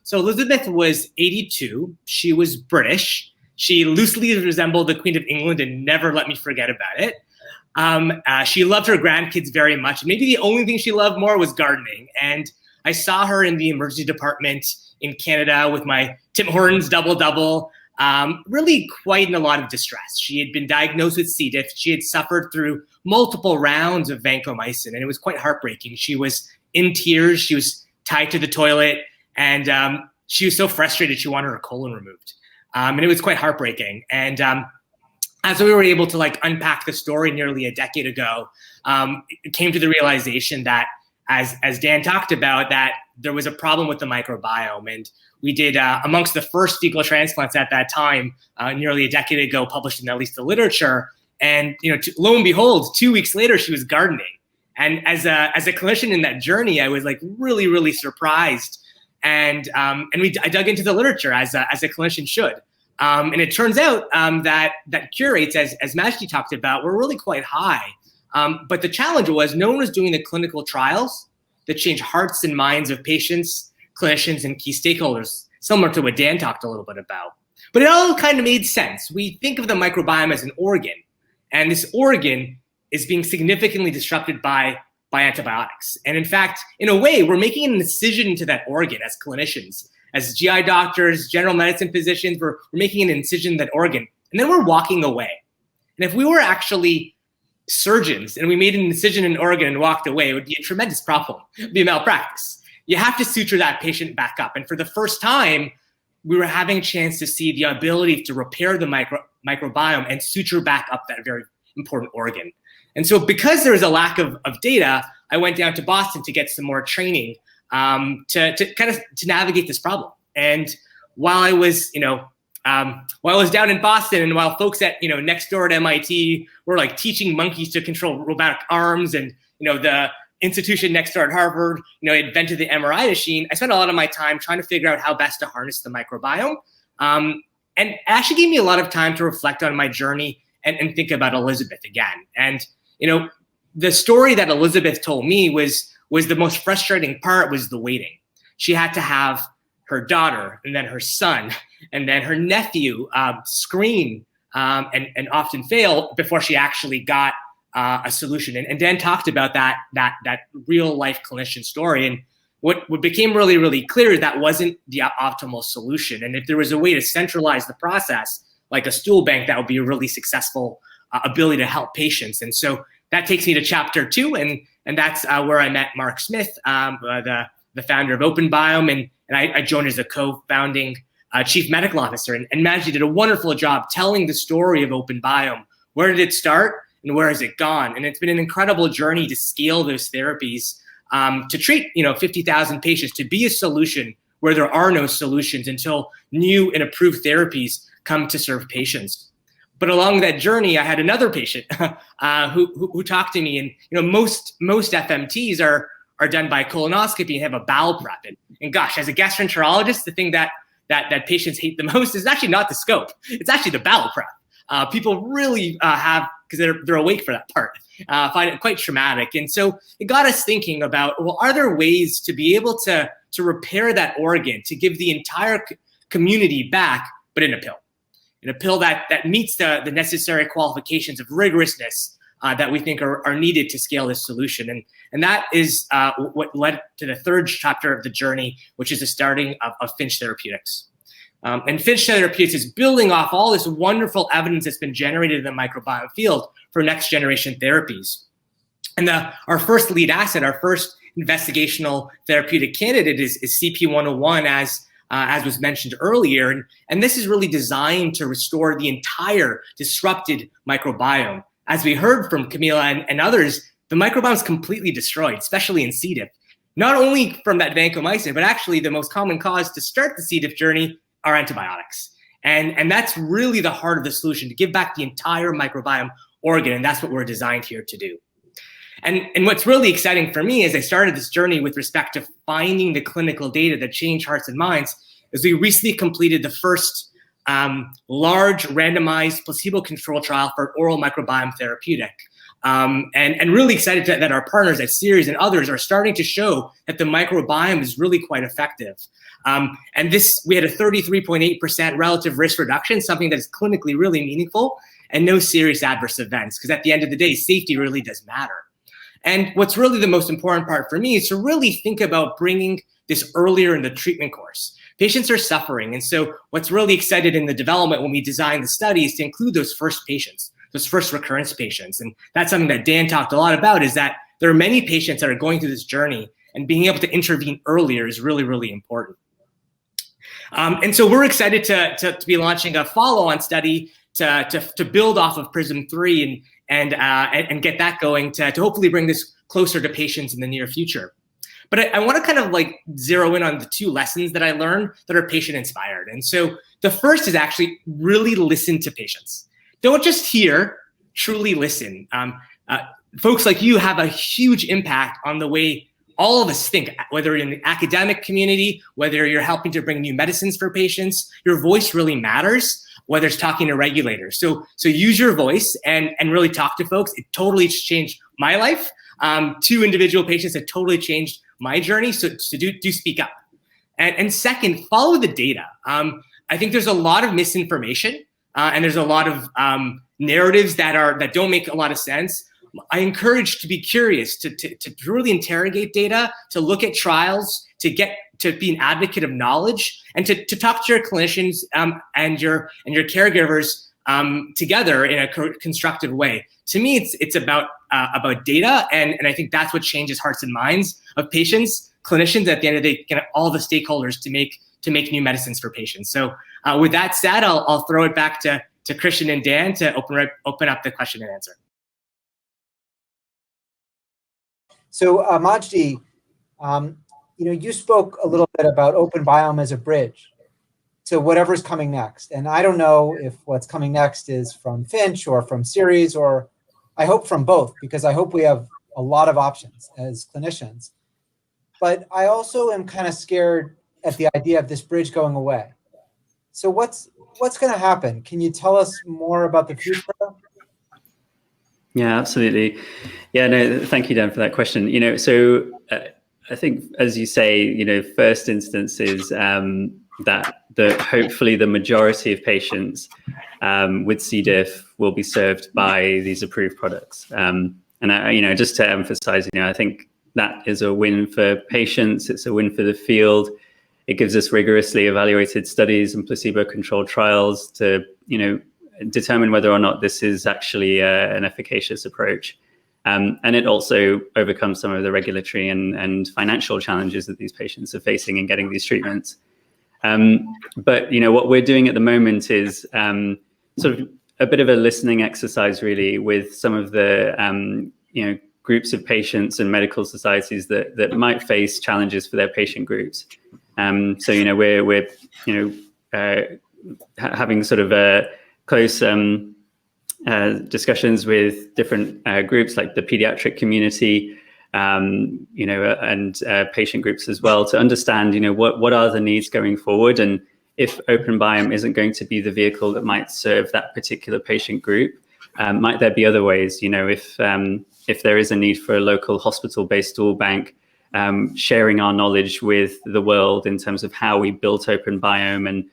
So Elizabeth was 82. She was British. She loosely resembled the Queen of England and never let me forget about it. She loved her grandkids very much. Maybe the only thing she loved more was gardening. And I saw her in the emergency department in Canada with my Tim Hortons double-double, really quite in a lot of distress. She had been diagnosed with C. diff. She had suffered through multiple rounds of vancomycin, and it was quite heartbreaking. She was in tears. She was tied to the toilet, and she was so frustrated she wanted her colon removed. And it was quite heartbreaking. And as we were able to unpack the story nearly a decade ago, it came to the realization that as Dan talked about, that there was a problem with the microbiome. And we did, amongst the first fecal transplants at that time, nearly a decade ago, published in at least the literature. And lo and behold, 2 weeks later, she was gardening. And as a clinician in that journey, I was really, really surprised. And I dug into the literature as a clinician should. And it turns out that cure rates, as Majdi talked about, were really quite high. But the challenge was no one was doing the clinical trials that change hearts and minds of patients, clinicians, and key stakeholders, similar to what Dan talked a little bit about. But it all kind of made sense. We think of the microbiome as an organ, and this organ is being significantly disrupted by antibiotics. And in fact, in a way, we're making an incision into that organ as clinicians, as GI doctors, general medicine physicians, we're making an incision in that organ, and then we're walking away. And if we were actually surgeons and we made an incision in an organ and walked away, it would be a tremendous problem. It would be a malpractice. You have to suture that patient back up. And for the first time, we were having a chance to see the ability to repair the microbiome and suture back up that very important organ. And so because there was a lack of data, I went down to Boston to get some more training to navigate this problem. And while I was, while I was down in Boston, and while folks at next door at MIT were teaching monkeys to control robotic arms, and the institution next door at Harvard invented the MRI machine, I spent a lot of my time trying to figure out how best to harness the microbiome. And it actually gave me a lot of time to reflect on my journey and think about Elizabeth again. And the story that Elizabeth told me was the most frustrating part was the waiting. She had to have her daughter and then her son and then her nephew screen and often fail before she actually got a solution. And Dan talked about that real life clinician story. And what became really, really clear is that wasn't the optimal solution. And if there was a way to centralize the process, like a stool bank, that would be a really successful ability to help patients. And so that takes me to chapter 2, and that's where I met Mark Smith, the founder of OpenBiome, and I joined as a co-founding chief medical officer. And Majdi did a wonderful job telling the story of OpenBiome. Where did it start and where has it gone? And it's been an incredible journey to scale those therapies to treat 50,000 patients, to be a solution where there are no solutions until new and approved therapies come to serve patients. But along that journey, I had another patient who talked to me, and most FMTs are done by colonoscopy and have a bowel prep. And gosh, as a gastroenterologist, the thing that patients hate the most is actually not the scope. It's actually the bowel prep. People really have, because they're awake for that part, find it quite traumatic. And so it got us thinking about, well, are there ways to be able to repair that organ, to give the entire community back, but in a pill? In a pill that meets the necessary qualifications of rigorousness that we think are needed to scale this solution. And that is what led to the third chapter of the journey, which is the starting of Finch Therapeutics. And Finch Therapeutics is building off all this wonderful evidence that's been generated in the microbiome field for next generation therapies. And our first lead asset, our first investigational therapeutic candidate is CP101, as was mentioned earlier. And this is really designed to restore the entire disrupted microbiome. As we heard from Camila and others, the microbiome is completely destroyed, especially in C. diff. Not only from that vancomycin, but actually the most common cause to start the C. diff journey are antibiotics. And that's really the heart of the solution, to give back the entire microbiome organ, and that's what we're designed here to do. And what's really exciting for me as I started this journey with respect to finding the clinical data that change hearts and minds is we recently completed the first large randomized placebo-controlled trial for oral microbiome therapeutic. And really excited that our partners at Series and others are starting to show that the microbiome is really quite effective. And we had a 33.8% relative risk reduction, something that is clinically really meaningful, and no serious adverse events, because at the end of the day, safety really does matter. And what's really the most important part for me is to really think about bringing this earlier in the treatment course. Patients are suffering, and so what's really excited in the development when we design the study is to include those first patients, those first recurrence patients. And that's something that Dan talked a lot about, is that there are many patients that are going through this journey, and being able to intervene earlier is really, really important. And so we're excited to be launching a follow-on study to build off of PRISM-3 and get that going to hopefully bring this closer to patients in the near future. But I want to kind of like zero in on the two lessons that I learned that are patient inspired. And so the first is actually really listen to patients. Don't just hear, truly listen. Folks like you have a huge impact on the way all of us think, whether you're in the academic community, whether you're helping to bring new medicines for patients. Your voice really matters, whether it's talking to regulators. So use your voice and really talk to folks. It totally changed my life. 2 individual patients that totally changed my journey. So do speak up. And second, follow the data. I think there's a lot of misinformation and there's a lot of narratives that don't make a lot of sense. I encourage to be curious, to really interrogate data, to look at trials, to be an advocate of knowledge, and to talk to your clinicians and your caregivers together in a constructive way. To me, it's about data, and I think that's what changes hearts and minds of patients, clinicians, at the end of the day, all the stakeholders to make new medicines for patients. So with that said, I'll throw it back to Christian and Dan to open up the question and answer. So Majdi, you spoke a little bit about open biome as a bridge to whatever's coming next. And I don't know if what's coming next is from Finch or from Series, or I hope from both, because I hope we have a lot of options as clinicians. But I also am kind of scared at the idea of this bridge going away. So what's going to happen? Can you tell us more about the future? Yeah, absolutely. Yeah, no, thank you, Dan, for that question. So I think, as you say, first instance is that hopefully the majority of patients with C. diff will be served by these approved products. And just to emphasize, I think that is a win for patients. It's a win for the field. It gives us rigorously evaluated studies and placebo-controlled trials to, determine whether or not this is actually an efficacious approach. And it also overcomes some of the regulatory and financial challenges that these patients are facing in getting these treatments. But what we're doing at the moment is sort of a bit of a listening exercise, really, with some of the groups of patients and medical societies that might face challenges for their patient groups. So we're having sort of a close discussions with different groups like the pediatric community, and patient groups as well, to understand, what are the needs going forward, and if open biome isn't going to be the vehicle that might serve that particular patient group, might there be other ways? If there is a need for a local hospital-based stool bank, sharing our knowledge with the world in terms of how we built open biome and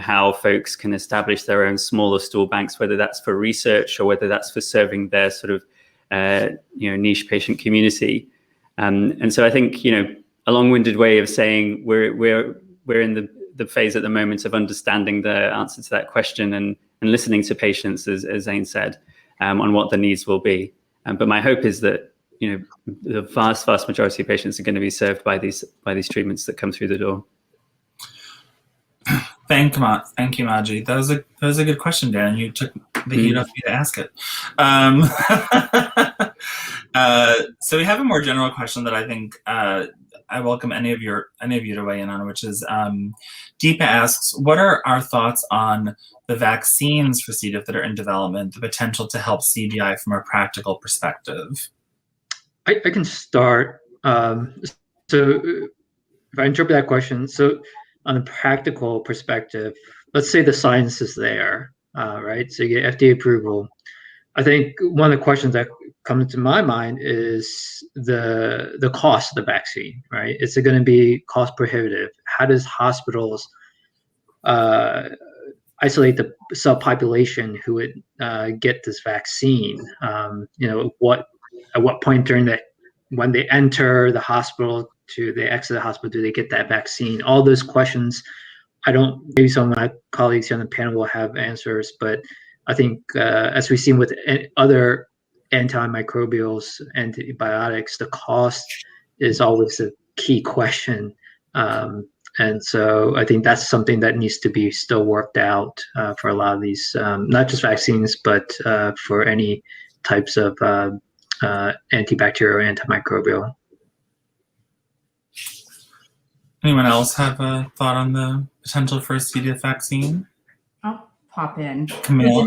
how folks can establish their own smaller stool banks, whether that's for research or whether that's for serving their sort of niche patient community. And so I think a long-winded way of saying we're in the phase at the moment of understanding the answer to that question and listening to patients, as Zane said, on what the needs will be. But my hope is that the vast majority of patients are going to be served by these treatments that come through the door. Thank you, Maji. That was a good question, Dan. You took the heat off me to ask it. So we have a more general question that I think I welcome any of you to weigh in on, which is Deepa asks, what are our thoughts on the vaccines for C. diff that are in development, the potential to help CDI from a practical perspective? I can start. So if I interpret that question, so on a practical perspective, let's say the science is there, right? So you get FDA approval. I think one of the questions that comes to my mind is the cost of the vaccine, right? Is it going to be cost prohibitive? How does hospitals isolate the subpopulation who would get this vaccine? At what point during that, when they enter the hospital to they exit the hospital, do they get that vaccine? All those questions, maybe some of my colleagues here on the panel will have answers, but I think as we've seen with other antimicrobials, antibiotics, the cost is always a key question. And so I think that's something that needs to be still worked out for a lot of these, not just vaccines, but for any types of antibacterial or antimicrobial. Anyone else have a thought on the potential for a C. diff vaccine? I'll pop in. Camille?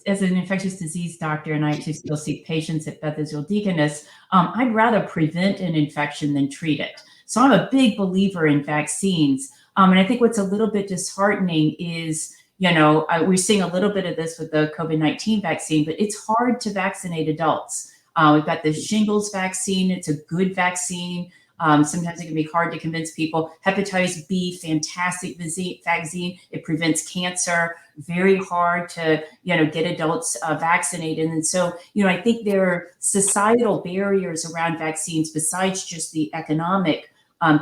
As an infectious disease doctor, and I actually still see patients at Beth Israel Deaconess, I'd rather prevent an infection than treat it. So I'm a big believer in vaccines. And I think what's a little bit disheartening is, we're seeing a little bit of this with the COVID-19 vaccine, but it's hard to vaccinate adults. We've got the shingles vaccine. It's a good vaccine. Sometimes it can be hard to convince people. Hepatitis B, fantastic vaccine. It prevents cancer. Very hard to, get adults vaccinated. And so, I think there are societal barriers around vaccines besides just the economic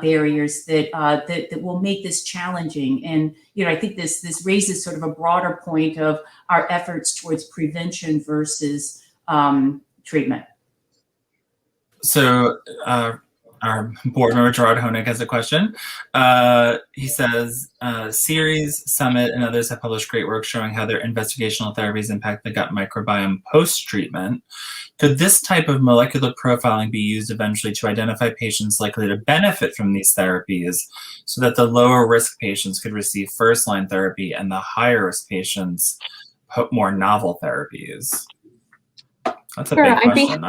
barriers that will make this challenging. And, I think this raises sort of a broader point of our efforts towards prevention versus treatment. So our board member Gerard Honig has a question. He says, Series, Summit, and others have published great work showing how their investigational therapies impact the gut microbiome post-treatment. Could this type of molecular profiling be used eventually to identify patients likely to benefit from these therapies so that the lower risk patients could receive first-line therapy and the higher risk patients more novel therapies? That's a big question.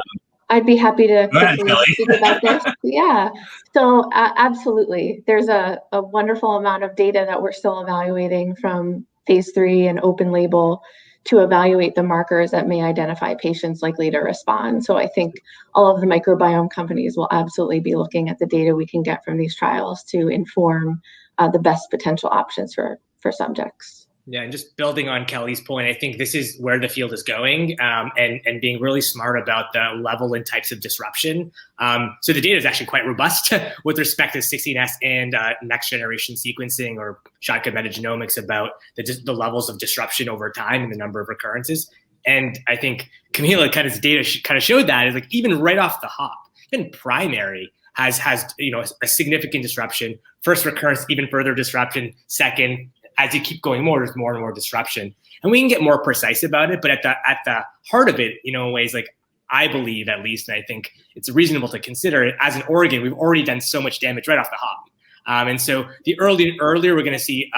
I'd be happy to ahead, speak about this. Yeah, so absolutely. There's a wonderful amount of data that we're still evaluating from phase 3 and open label to evaluate the markers that may identify patients likely to respond. So I think all of the microbiome companies will absolutely be looking at the data we can get from these trials to inform the best potential options for subjects. Yeah, and just building on Kelly's point, I think this is where the field is going, and being really smart about the level and types of disruption. So the data is actually quite robust with respect to 16S and next generation sequencing or shotgun metagenomics about the levels of disruption over time and the number of recurrences. And I think Camila data showed that is like even right off the hop, even primary has a significant disruption. First recurrence, even further disruption. Second, as you keep going more, there's more and more disruption. And we can get more precise about it, but at the heart of it, in ways like I believe at least, and I think it's reasonable to consider it as an organ, we've already done so much damage right off the hop. And so the earlier we're going to see,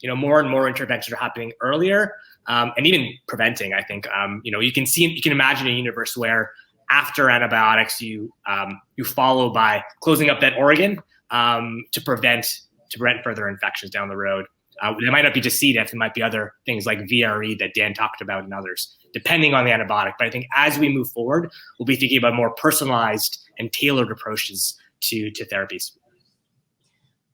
more and more interventions are happening earlier, and even preventing, I think, you can imagine a universe where after antibiotics, you follow by closing up that organ to prevent further infections down the road. It might not be just C. diff, it might be other things like VRE that Dan talked about and others, depending on the antibiotic. But I think as we move forward, we'll be thinking about more personalized and tailored approaches to therapies.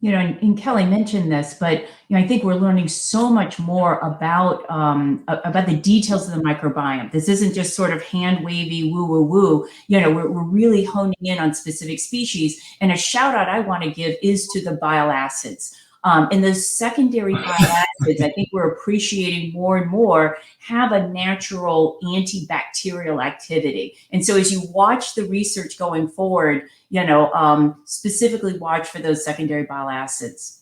And Kelly mentioned this, but I think we're learning so much more about the details of the microbiome. This isn't just sort of hand wavy woo woo woo. We're really honing in on specific species. And a shout out I want to give is to the bile acids. And those secondary bile acids, I think we're appreciating more and more, have a natural antibacterial activity. And so as you watch the research going forward, specifically watch for those secondary bile acids.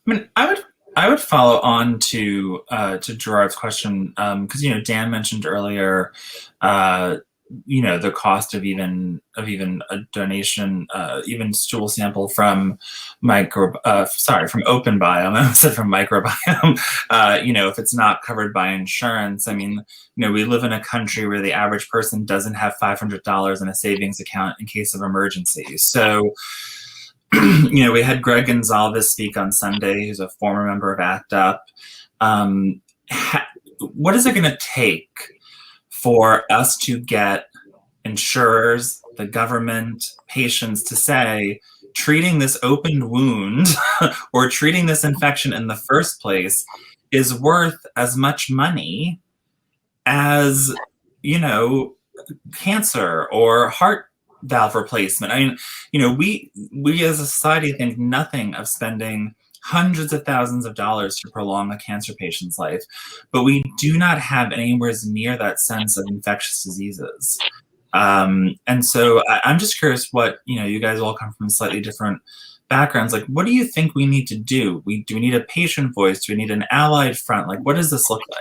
I mean, I would follow on to Gerard's question, because Dan mentioned earlier, the cost of even a donation, even stool sample from from OpenBiome. I said from Microbiome. If it's not covered by insurance, I mean, we live in a country where the average person doesn't have $500 in a savings account in case of emergency. So, we had Greg Gonzalez speak on Sunday, who's a former member of ACT UP. What is it going to take for us to get insurers, the government, patients to say, treating this open wound or treating this infection in the first place is worth as much money as, cancer or heart valve replacement? I mean, we as a society think nothing of spending hundreds of thousands of dollars to prolong a cancer patient's life, but we do not have anywhere near that sense of infectious diseases. And so I'm just curious what, you guys all come from slightly different backgrounds. Like, what do you think we need to do? Do we need a patient voice? Do we need an allied front? Like, what does this look like?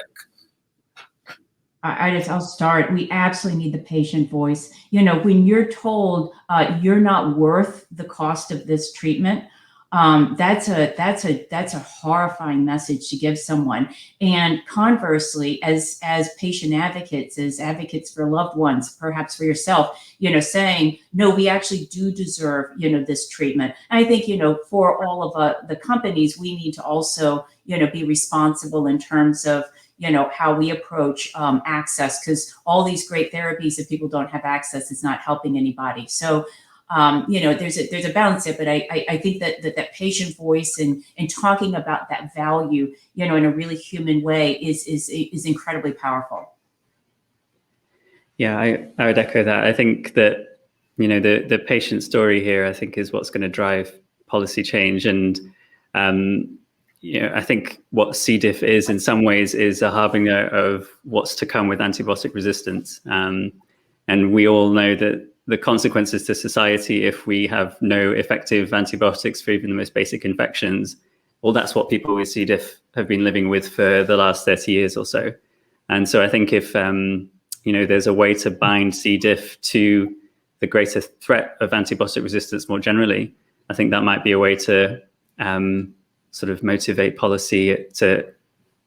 I'll start. We absolutely need the patient voice. When you're told you're not worth the cost of this treatment, that's a horrifying message to give someone. And conversely, as patient advocates, as advocates for loved ones, perhaps for yourself, saying, no, we actually do deserve, this treatment. And I think, for all of the companies, we need to also, be responsible in terms of, how we approach access, because all these great therapies, if people don't have access, it's not helping anybody. So, there's a balance there, but I think that patient voice and talking about that value, in a really human way is incredibly powerful. Yeah, I would echo that. I think that, the patient story here, I think, is what's going to drive policy change. And, I think what C. diff is in some ways is a harbinger of what's to come with antibiotic resistance. And we all know that the consequences to society if we have no effective antibiotics for even the most basic infections, well, that's what people with C. diff have been living with for the last 30 years or so. And so I think if, there's a way to bind C. diff to the greater threat of antibiotic resistance more generally, I think that might be a way to sort of motivate policy to,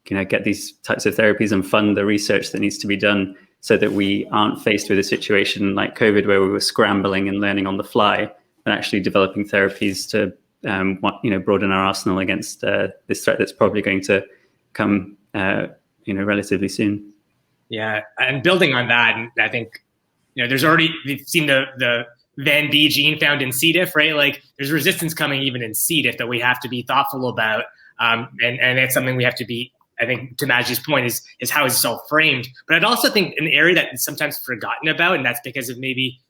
get these types of therapies and fund the research that needs to be done, so that we aren't faced with a situation like COVID where we were scrambling and learning on the fly, and actually developing therapies to, broaden our arsenal against this threat that's probably going to come, relatively soon. Yeah, and building on that, and I think, we've seen the Van B gene found in C. diff, right? Like, there's resistance coming even in C. diff that we have to be thoughtful about, and it's something we have to be. I think, to Majdi's point, is how it's all framed. But I'd also think an area that is sometimes forgotten about, and that's because of maybe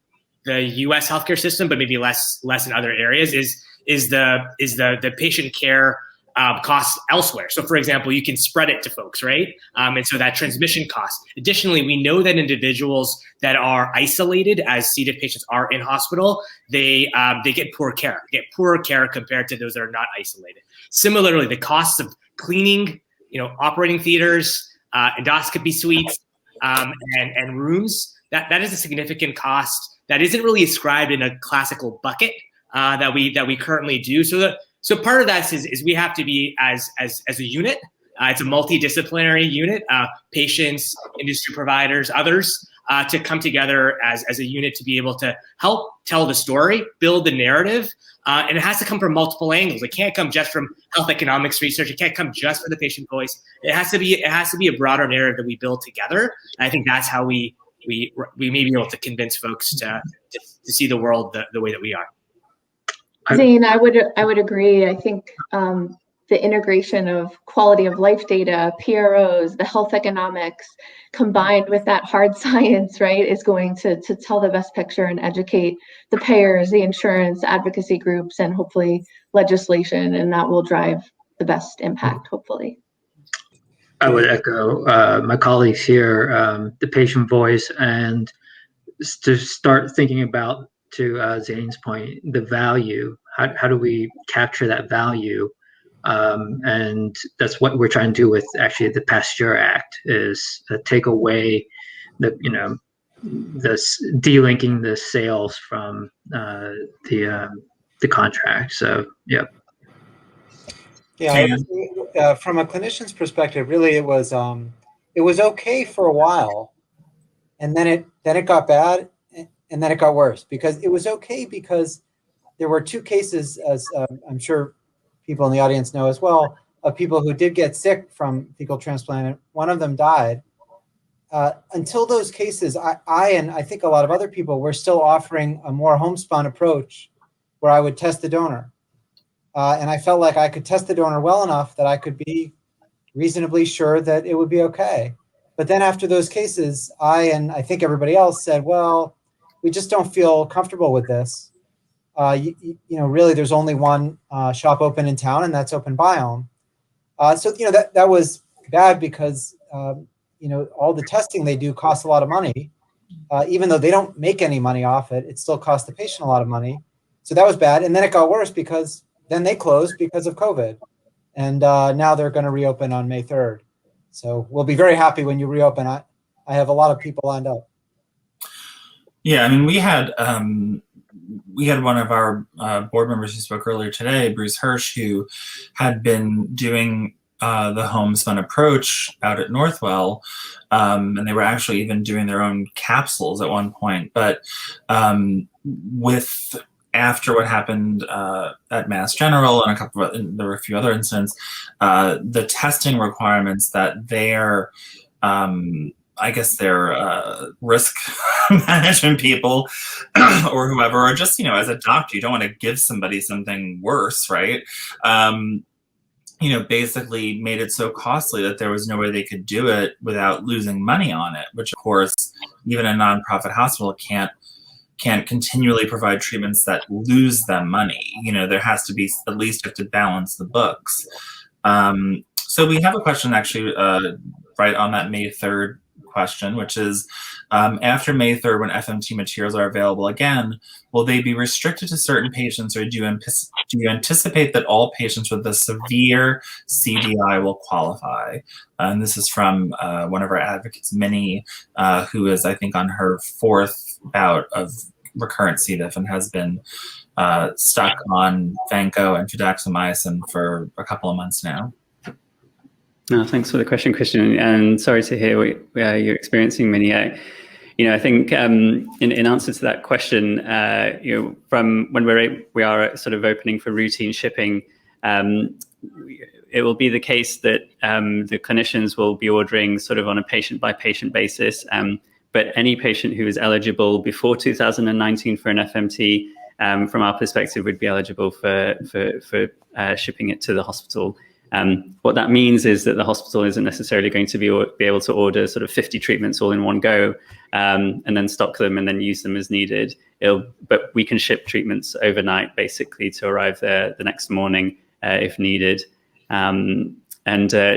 the U.S. healthcare system, but maybe less in other areas, is the patient care costs elsewhere. So, for example, you can spread it to folks, right? And so that transmission cost. Additionally, we know that individuals that are isolated, as C. diff patients are in hospital, they get poor care. Get poorer care compared to those that are not isolated. Similarly, the costs of cleaning, operating theaters, endoscopy suites, and rooms, that is a significant cost that isn't really ascribed in a classical bucket that we currently do. So part of that is we have to be as a unit. It's a multidisciplinary unit, patients, industry providers, others, to come together as a unit to be able to help tell the story, build the narrative, and it has to come from multiple angles. It can't come just from health economics research. It can't come just from the patient voice. It has to be a broader narrative that we build together. And I think that's how we may be able to convince folks to see the world the way that we are. Zane, I would agree. I think the integration of quality of life data, PROs, the health economics, combined with that hard science, right, is going to tell the best picture and educate the payers, the insurance advocacy groups, and hopefully legislation, and that will drive the best impact, hopefully. I would echo my colleagues here, the patient voice, and to start thinking about, to Zane's point, the value. How do we capture that value? And that's what we're trying to do with actually the Pasteur Act, is take away the, this delinking the sales from the contract. So, yeah. Yeah, from a clinician's perspective, really, it was okay for a while, and then it got bad, and then it got worse. Because it was okay because there were two cases, as I'm sure people in the audience know as well, of people who did get sick from fecal transplant, and one of them died. Until those cases, I and I think a lot of other people were still offering a more homespun approach, where I would test the donor. And I felt like I could test the donor well enough that I could be reasonably sure that it would be okay. But then after those cases, I and I think everybody else said, well, we just don't feel comfortable with this. Really, there's only one shop open in town, and that's OpenBiome. So that was bad because all the testing they do costs a lot of money. Even though they don't make any money off it, it still costs the patient a lot of money. So that was bad. And then it got worse because then they closed because of COVID. And now they're going to reopen on May 3rd. So we'll be very happy when you reopen. I have a lot of people lined up. Yeah, I mean, we had one of our board members who spoke earlier today, Bruce Hirsch, who had been doing the homespun approach out at Northwell, and they were actually even doing their own capsules at one point. But after what happened at Mass General and there were a few other incidents, the testing requirements that their risk management people or whoever, or just, as a doctor, you don't want to give somebody something worse, right? Basically made it so costly that there was no way they could do it without losing money on it, which of course, even a nonprofit hospital can't continually provide treatments that lose them money. There has to be, at least have to balance the books. So we have a question actually right on that May 3rd question, which is, after May 3rd, when FMT materials are available again, will they be restricted to certain patients, or do you anticipate that all patients with a severe CDI will qualify? And this is from one of our advocates, Minnie, who is, I think, on her 4th bout of recurrent C. diff and has been stuck on Vanco and fidaxomicin for a couple of months now. No, thanks for the question, Christian, and sorry to hear what you're experiencing, Minnie. I think in answer to that question, from when we are sort of opening for routine shipping, it will be the case that the clinicians will be ordering sort of on a patient-by-patient basis. But any patient who is eligible before 2019 for an FMT, from our perspective, would be eligible for shipping it to the hospital. What that means is that the hospital isn't necessarily going to be able to order sort of 50 treatments all in one go, and then stock them and then use them as needed. But we can ship treatments overnight, basically, to arrive there the next morning if needed. And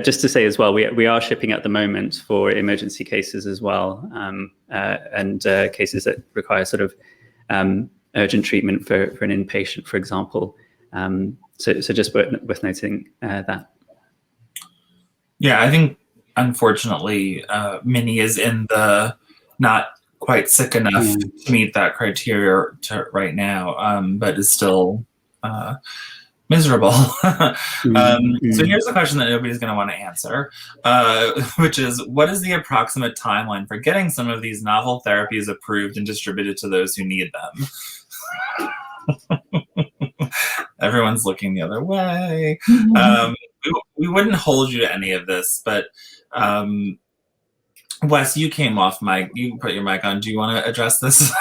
just to say as well, we are shipping at the moment for emergency cases as well, and cases that require sort of urgent treatment for an inpatient, for example. So just worth noting that. Yeah, I think, unfortunately, Minnie is in the not quite sick enough to meet that criteria right now, but is still miserable. So here's a question that nobody's going to want to answer, which is, what is the approximate timeline for getting some of these novel therapies approved and distributed to those who need them? Everyone's looking the other way. We wouldn't hold you to any of this, but Wes, you came off mic. You put your mic on. Do you want to address this?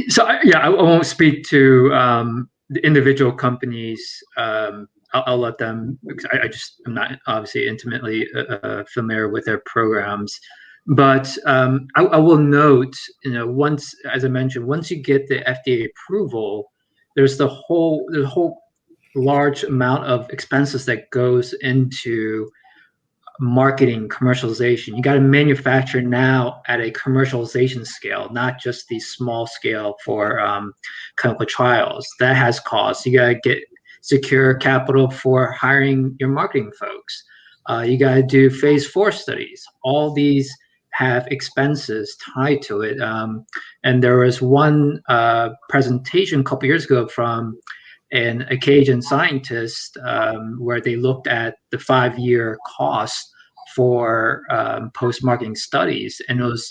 So yeah, I won't speak to the individual companies, I'll let them, because I'm not obviously intimately familiar with their programs. But I will note, once, as I mentioned, once you get the FDA approval, there's the whole large amount of expenses that goes into marketing, commercialization. You got to manufacture now at a commercialization scale, not just the small scale for clinical trials. That has costs. You got to secure capital for hiring your marketing folks. You got to do phase 4 studies. All these have expenses tied to it. And there was one presentation a couple years ago from an Acadian scientist where they looked at the 5-year cost for post-marketing studies, and it was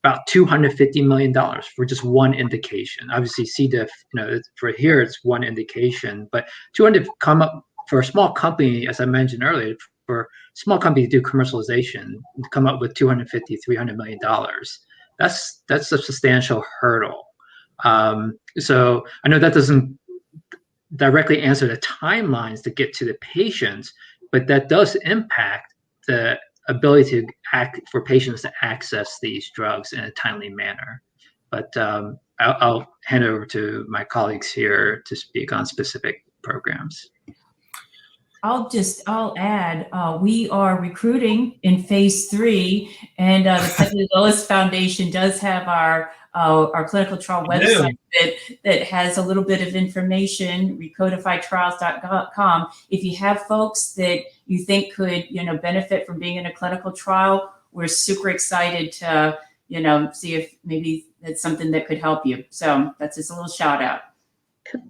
about $250 million for just one indication. Obviously, C. diff, for here it's one indication, but 200 come up for a small company, as I mentioned earlier, for a small company to do commercialization, to come up with $250, $300 million. That's a substantial hurdle. So I know that doesn't directly answer the timelines to get to the patients, but that does impact the ability for patients to access these drugs in a timely manner. But I'll hand it over to my colleagues here to speak on specific programs. I'll add, we are recruiting in phase 3, and the President Willis Foundation does have our clinical trial website that has a little bit of information, recodifiedtrials.com. If you have folks that you think could, benefit from being in a clinical trial, we're super excited to, see if maybe that's something that could help you. So that's just a little shout out.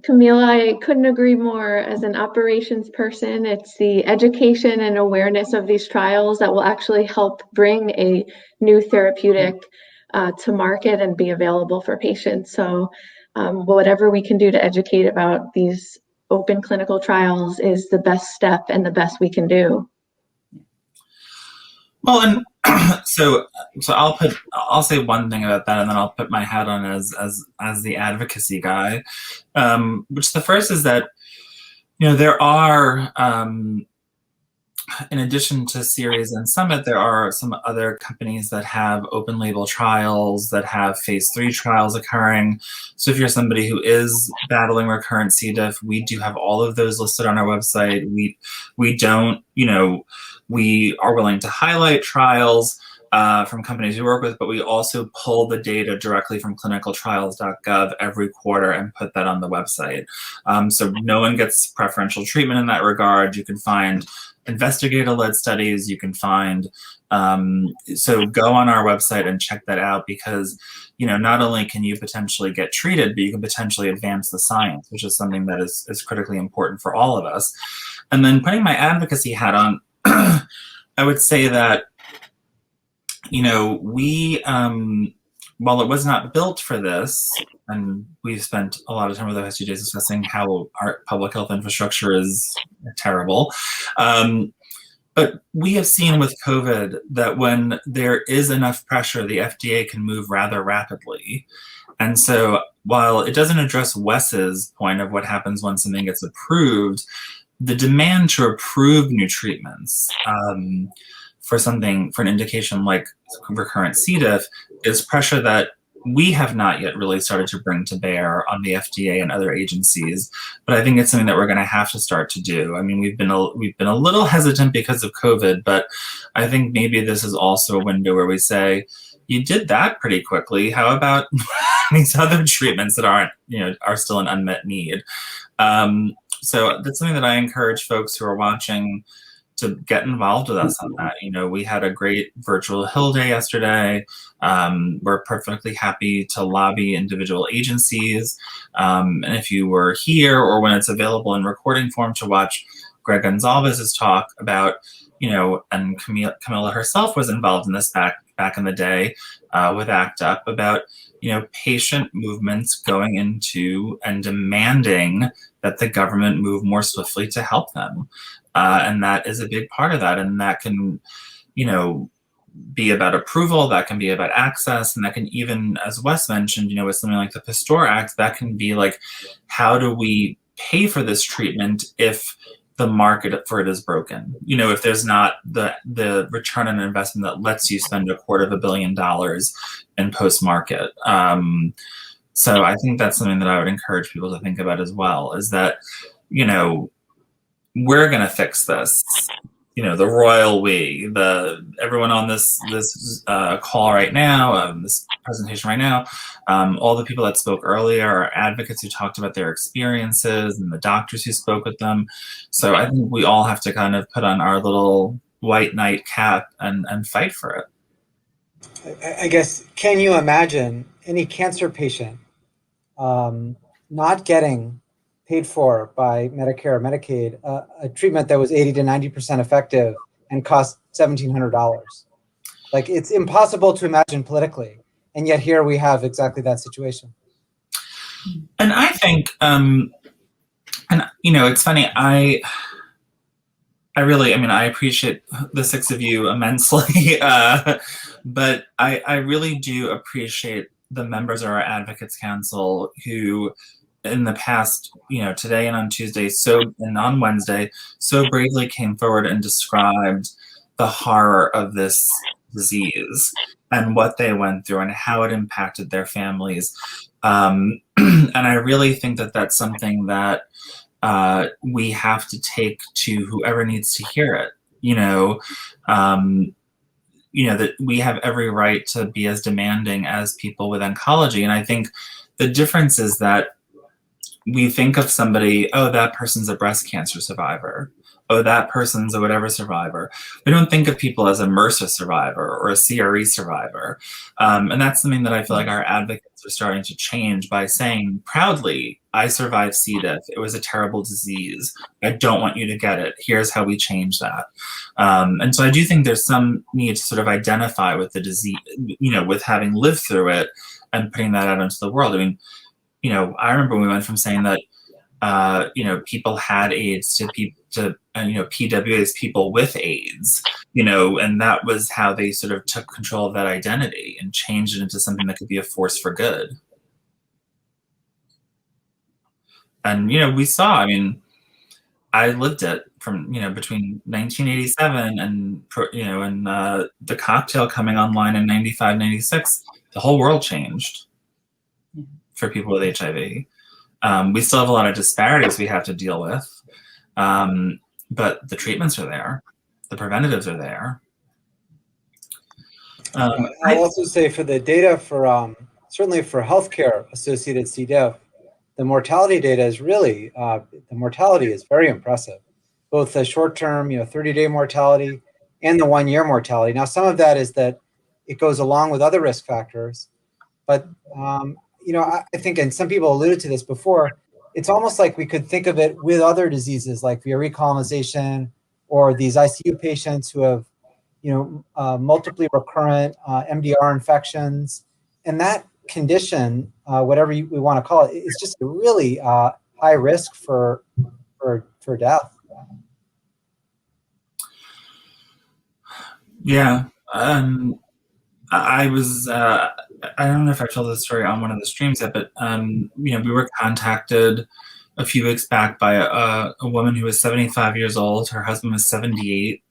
Camila, I couldn't agree more. As an operations person, it's the education and awareness of these trials that will actually help bring a new therapeutic to market and be available for patients. So whatever we can do to educate about these open clinical trials is the best step and the best we can do. Well, and so I'll say one thing about that, and then I'll put my hat on as the advocacy guy. Which the first is that, there are, in addition to Series and Summit, there are some other companies that have open label trials, that have phase 3 trials occurring. So if you're somebody who is battling recurrent C. diff, we do have all of those listed on our website. We don't, we are willing to highlight trials from companies we work with, but we also pull the data directly from clinicaltrials.gov every quarter and put that on the website. So no one gets preferential treatment in that regard. You can find investigator-led studies, you can find, so go on our website and check that out, because, not only can you potentially get treated, but you can potentially advance the science, which is something that is critically important for all of us. And then putting my advocacy hat on, I would say that, we, while it was not built for this, and we've spent a lot of time with the past 2 days discussing how our public health infrastructure is terrible, but we have seen with COVID that when there is enough pressure, the FDA can move rather rapidly. And so while it doesn't address Wes's point of what happens when something gets approved, the demand to approve new treatments for an indication like recurrent C. diff is pressure that we have not yet really started to bring to bear on the FDA and other agencies, but I think it's something that we're going to have to start to do. I mean, we've been a little hesitant because of COVID, but I think maybe this is also a window where we say, you did that pretty quickly. How about these other treatments that are still an unmet need? So that's something that I encourage folks who are watching to get involved with us on that. We had a great virtual Hill Day yesterday. We're perfectly happy to lobby individual agencies. And if you were here, or when it's available in recording form, to watch Greg Gonzalez's talk about, and Camilla herself was involved in this back in the day with ACT UP, about, patient movements going into and demanding that the government move more swiftly to help them. And that is a big part of that. And that can, be about approval, that can be about access, and that can even, as Wes mentioned, with something like the PASTOR Act, that can be like, how do we pay for this treatment if the market for it is broken. You know, if there's not the return on investment that lets you spend $250 million in post-market. So I think that's something that I would encourage people to think about as well, is that, you know, we're going to fix this. You know, the royal we, everyone on this call right now, this presentation right now, all the people that spoke earlier are advocates who talked about their experiences, and the doctors who spoke with them. So I think we all have to kind of put on our little white knight cap and fight for it. I guess, can you imagine any cancer patient not getting paid for by Medicare or Medicaid a treatment that was 80 to 90% effective and cost $1,700? Like, it's impossible to imagine politically, and yet here we have exactly that situation. And I think, and you know, it's funny, I appreciate the six of you immensely, but I really do appreciate the members of our Advocates Council who, in the past, you know, today and on Tuesday, and on Wednesday, so bravely came forward and described the horror of this disease and what they went through and how it impacted their families. And I really think that that's something that we have to take to whoever needs to hear it. You know, that we have every right to be as demanding as people with oncology. And I think the difference is that we think of somebody, oh, that person's a breast cancer survivor. Oh, that person's a whatever survivor. We don't think of people as a MRSA survivor or a CRE survivor. And that's something that I feel like our advocates are starting to change by saying proudly, I survived C. diff. It was a terrible disease. I don't want you to get it. Here's how we change that. And so I do think there's some need to sort of identify with the disease, you know, with having lived through it and putting that out into the world. I mean, you know, I remember we went from saying that, you know, people had AIDS to you know, PWAs, people with AIDS, you know, and that was how they sort of took control of that identity and changed it into something that could be a force for good. And, you know, we saw, I mean, I lived it from, you know, between 1987 and, you know, and the cocktail coming online in 95, 96, the whole world changed for people with HIV. We still have a lot of disparities we have to deal with, but the treatments are there, the preventatives are there. I'll also say for the data for certainly for healthcare associated C. diff, the mortality data is really the mortality is very impressive, both the short-term, you know, 30-day mortality and the 1-year mortality. Now, some of that is that it goes along with other risk factors, but you know, I think, and some people alluded to this before, it's almost like we could think of it with other diseases like via recolonization or these ICU patients who have, you know, multiply recurrent MDR infections. And that condition, whatever we want to call it, is just a really high risk for death. Yeah. I was, I don't know if I told this story on one of the streams yet, but, you know, we were contacted a few weeks back by a woman who was 75 years old. Her husband was 78.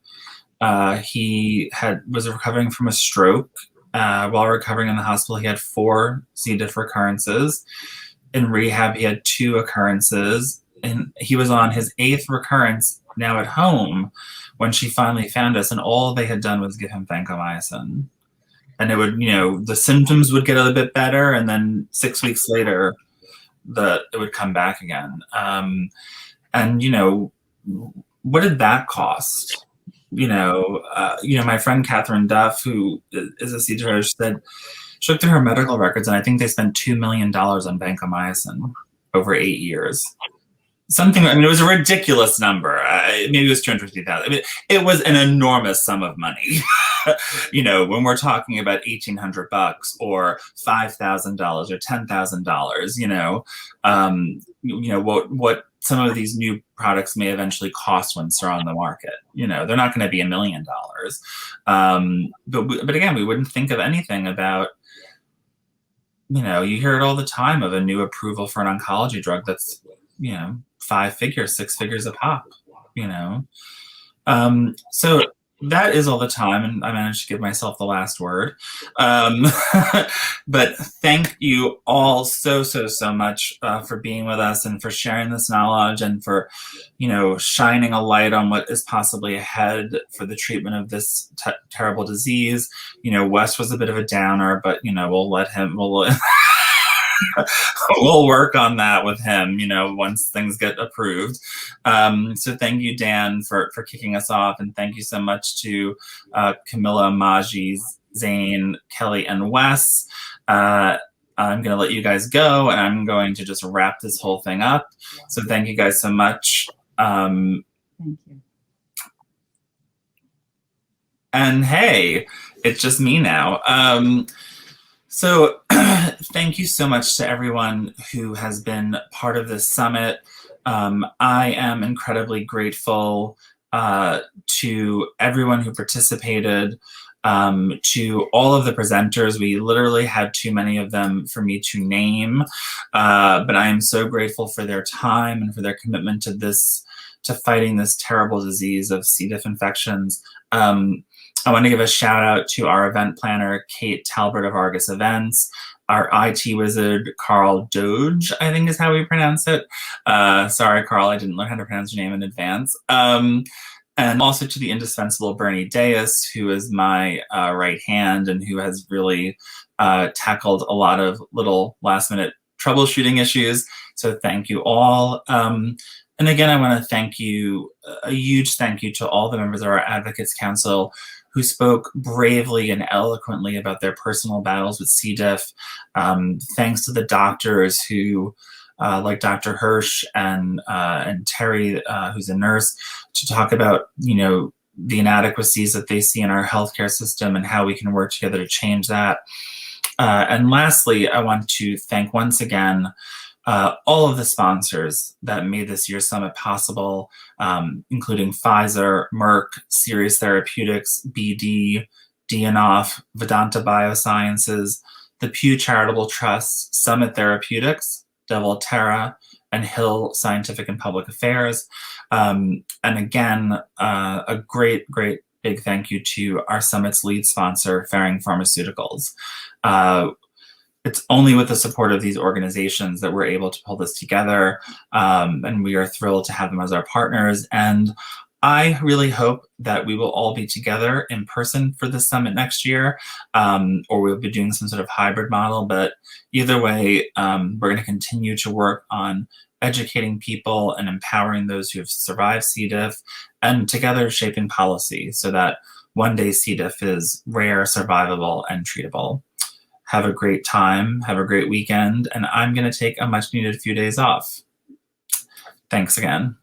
He was recovering from a stroke. While recovering in the hospital, he had 4 C. diff recurrences. In rehab, he had 2 occurrences, and he was on his 8th recurrence now at home when she finally found us, and all they had done was give him vancomycin. And it would, you know, the symptoms would get a little bit better, and then 6 weeks later, it would come back again. And, you know, what did that cost? You know, my friend Catherine Duff, who is a C. diff, said she looked at her medical records, and I think they spent $2 million on vancomycin over 8 years. Something, I mean, it was a ridiculous number. Maybe it was $250,000. I mean, it was an enormous sum of money. You know, when we're talking about $1,800 or $5,000 or $10,000, you know, what some of these new products may eventually cost once they're on the market. You know, they're not going to be $1 million. But again, we wouldn't think of anything about, you know, you hear it all the time of a new approval for an oncology drug that's, you know, 5 figures, 6 figures a pop, you know. So that is all the time, and I managed to give myself the last word. But thank you all so much for being with us and for sharing this knowledge and for, you know, shining a light on what is possibly ahead for the treatment of this terrible disease. You know, Wes was a bit of a downer, but, you know, we'll we'll work on that with him, you know, once things get approved. So thank you, Dan, for kicking us off. And thank you so much to Camilla, Maji, Zane, Kelly, and Wes. I'm going to let you guys go, and I'm going to just wrap this whole thing up. So thank you guys so much. Thank you. And hey, it's just me now. So thank you so much to everyone who has been part of this summit. I am incredibly grateful to everyone who participated, to all of the presenters. We literally had too many of them for me to name, but I am so grateful for their time and for their commitment to fighting this terrible disease of C. diff infections. I want to give a shout out to our event planner, Kate Talbert of Argus Events, our IT wizard, Carl Doge, I think is how we pronounce it. Sorry, Carl, I didn't learn how to pronounce your name in advance. And also to the indispensable Bernie Deus, who is my right hand and who has really tackled a lot of little last minute troubleshooting issues. So thank you all. And again, I want to thank you, a huge thank you to all the members of our Advocates Council who spoke bravely and eloquently about their personal battles with C. diff. Thanks to the doctors who, like Dr. Hirsch and Terry, who's a nurse, to talk about, you know, the inadequacies that they see in our healthcare system and how we can work together to change that. And lastly, I want to thank once again all of the sponsors that made this year's summit possible, including Pfizer, Merck, Sirius Therapeutics, BD, DNOF, Vedanta Biosciences, the Pew Charitable Trust, Summit Therapeutics, Devolterra, and Hill Scientific and Public Affairs. And again, a great big thank you to our summit's lead sponsor, Ferring Pharmaceuticals. It's only with the support of these organizations that we're able to pull this together, and we are thrilled to have them as our partners. And I really hope that we will all be together in person for the summit next year, or we'll be doing some sort of hybrid model. But either way, we're going to continue to work on educating people and empowering those who have survived C. diff, and together shaping policy so that one day C. diff is rare, survivable, and treatable. Have a great time, have a great weekend, and I'm going to take a much needed few days off. Thanks again.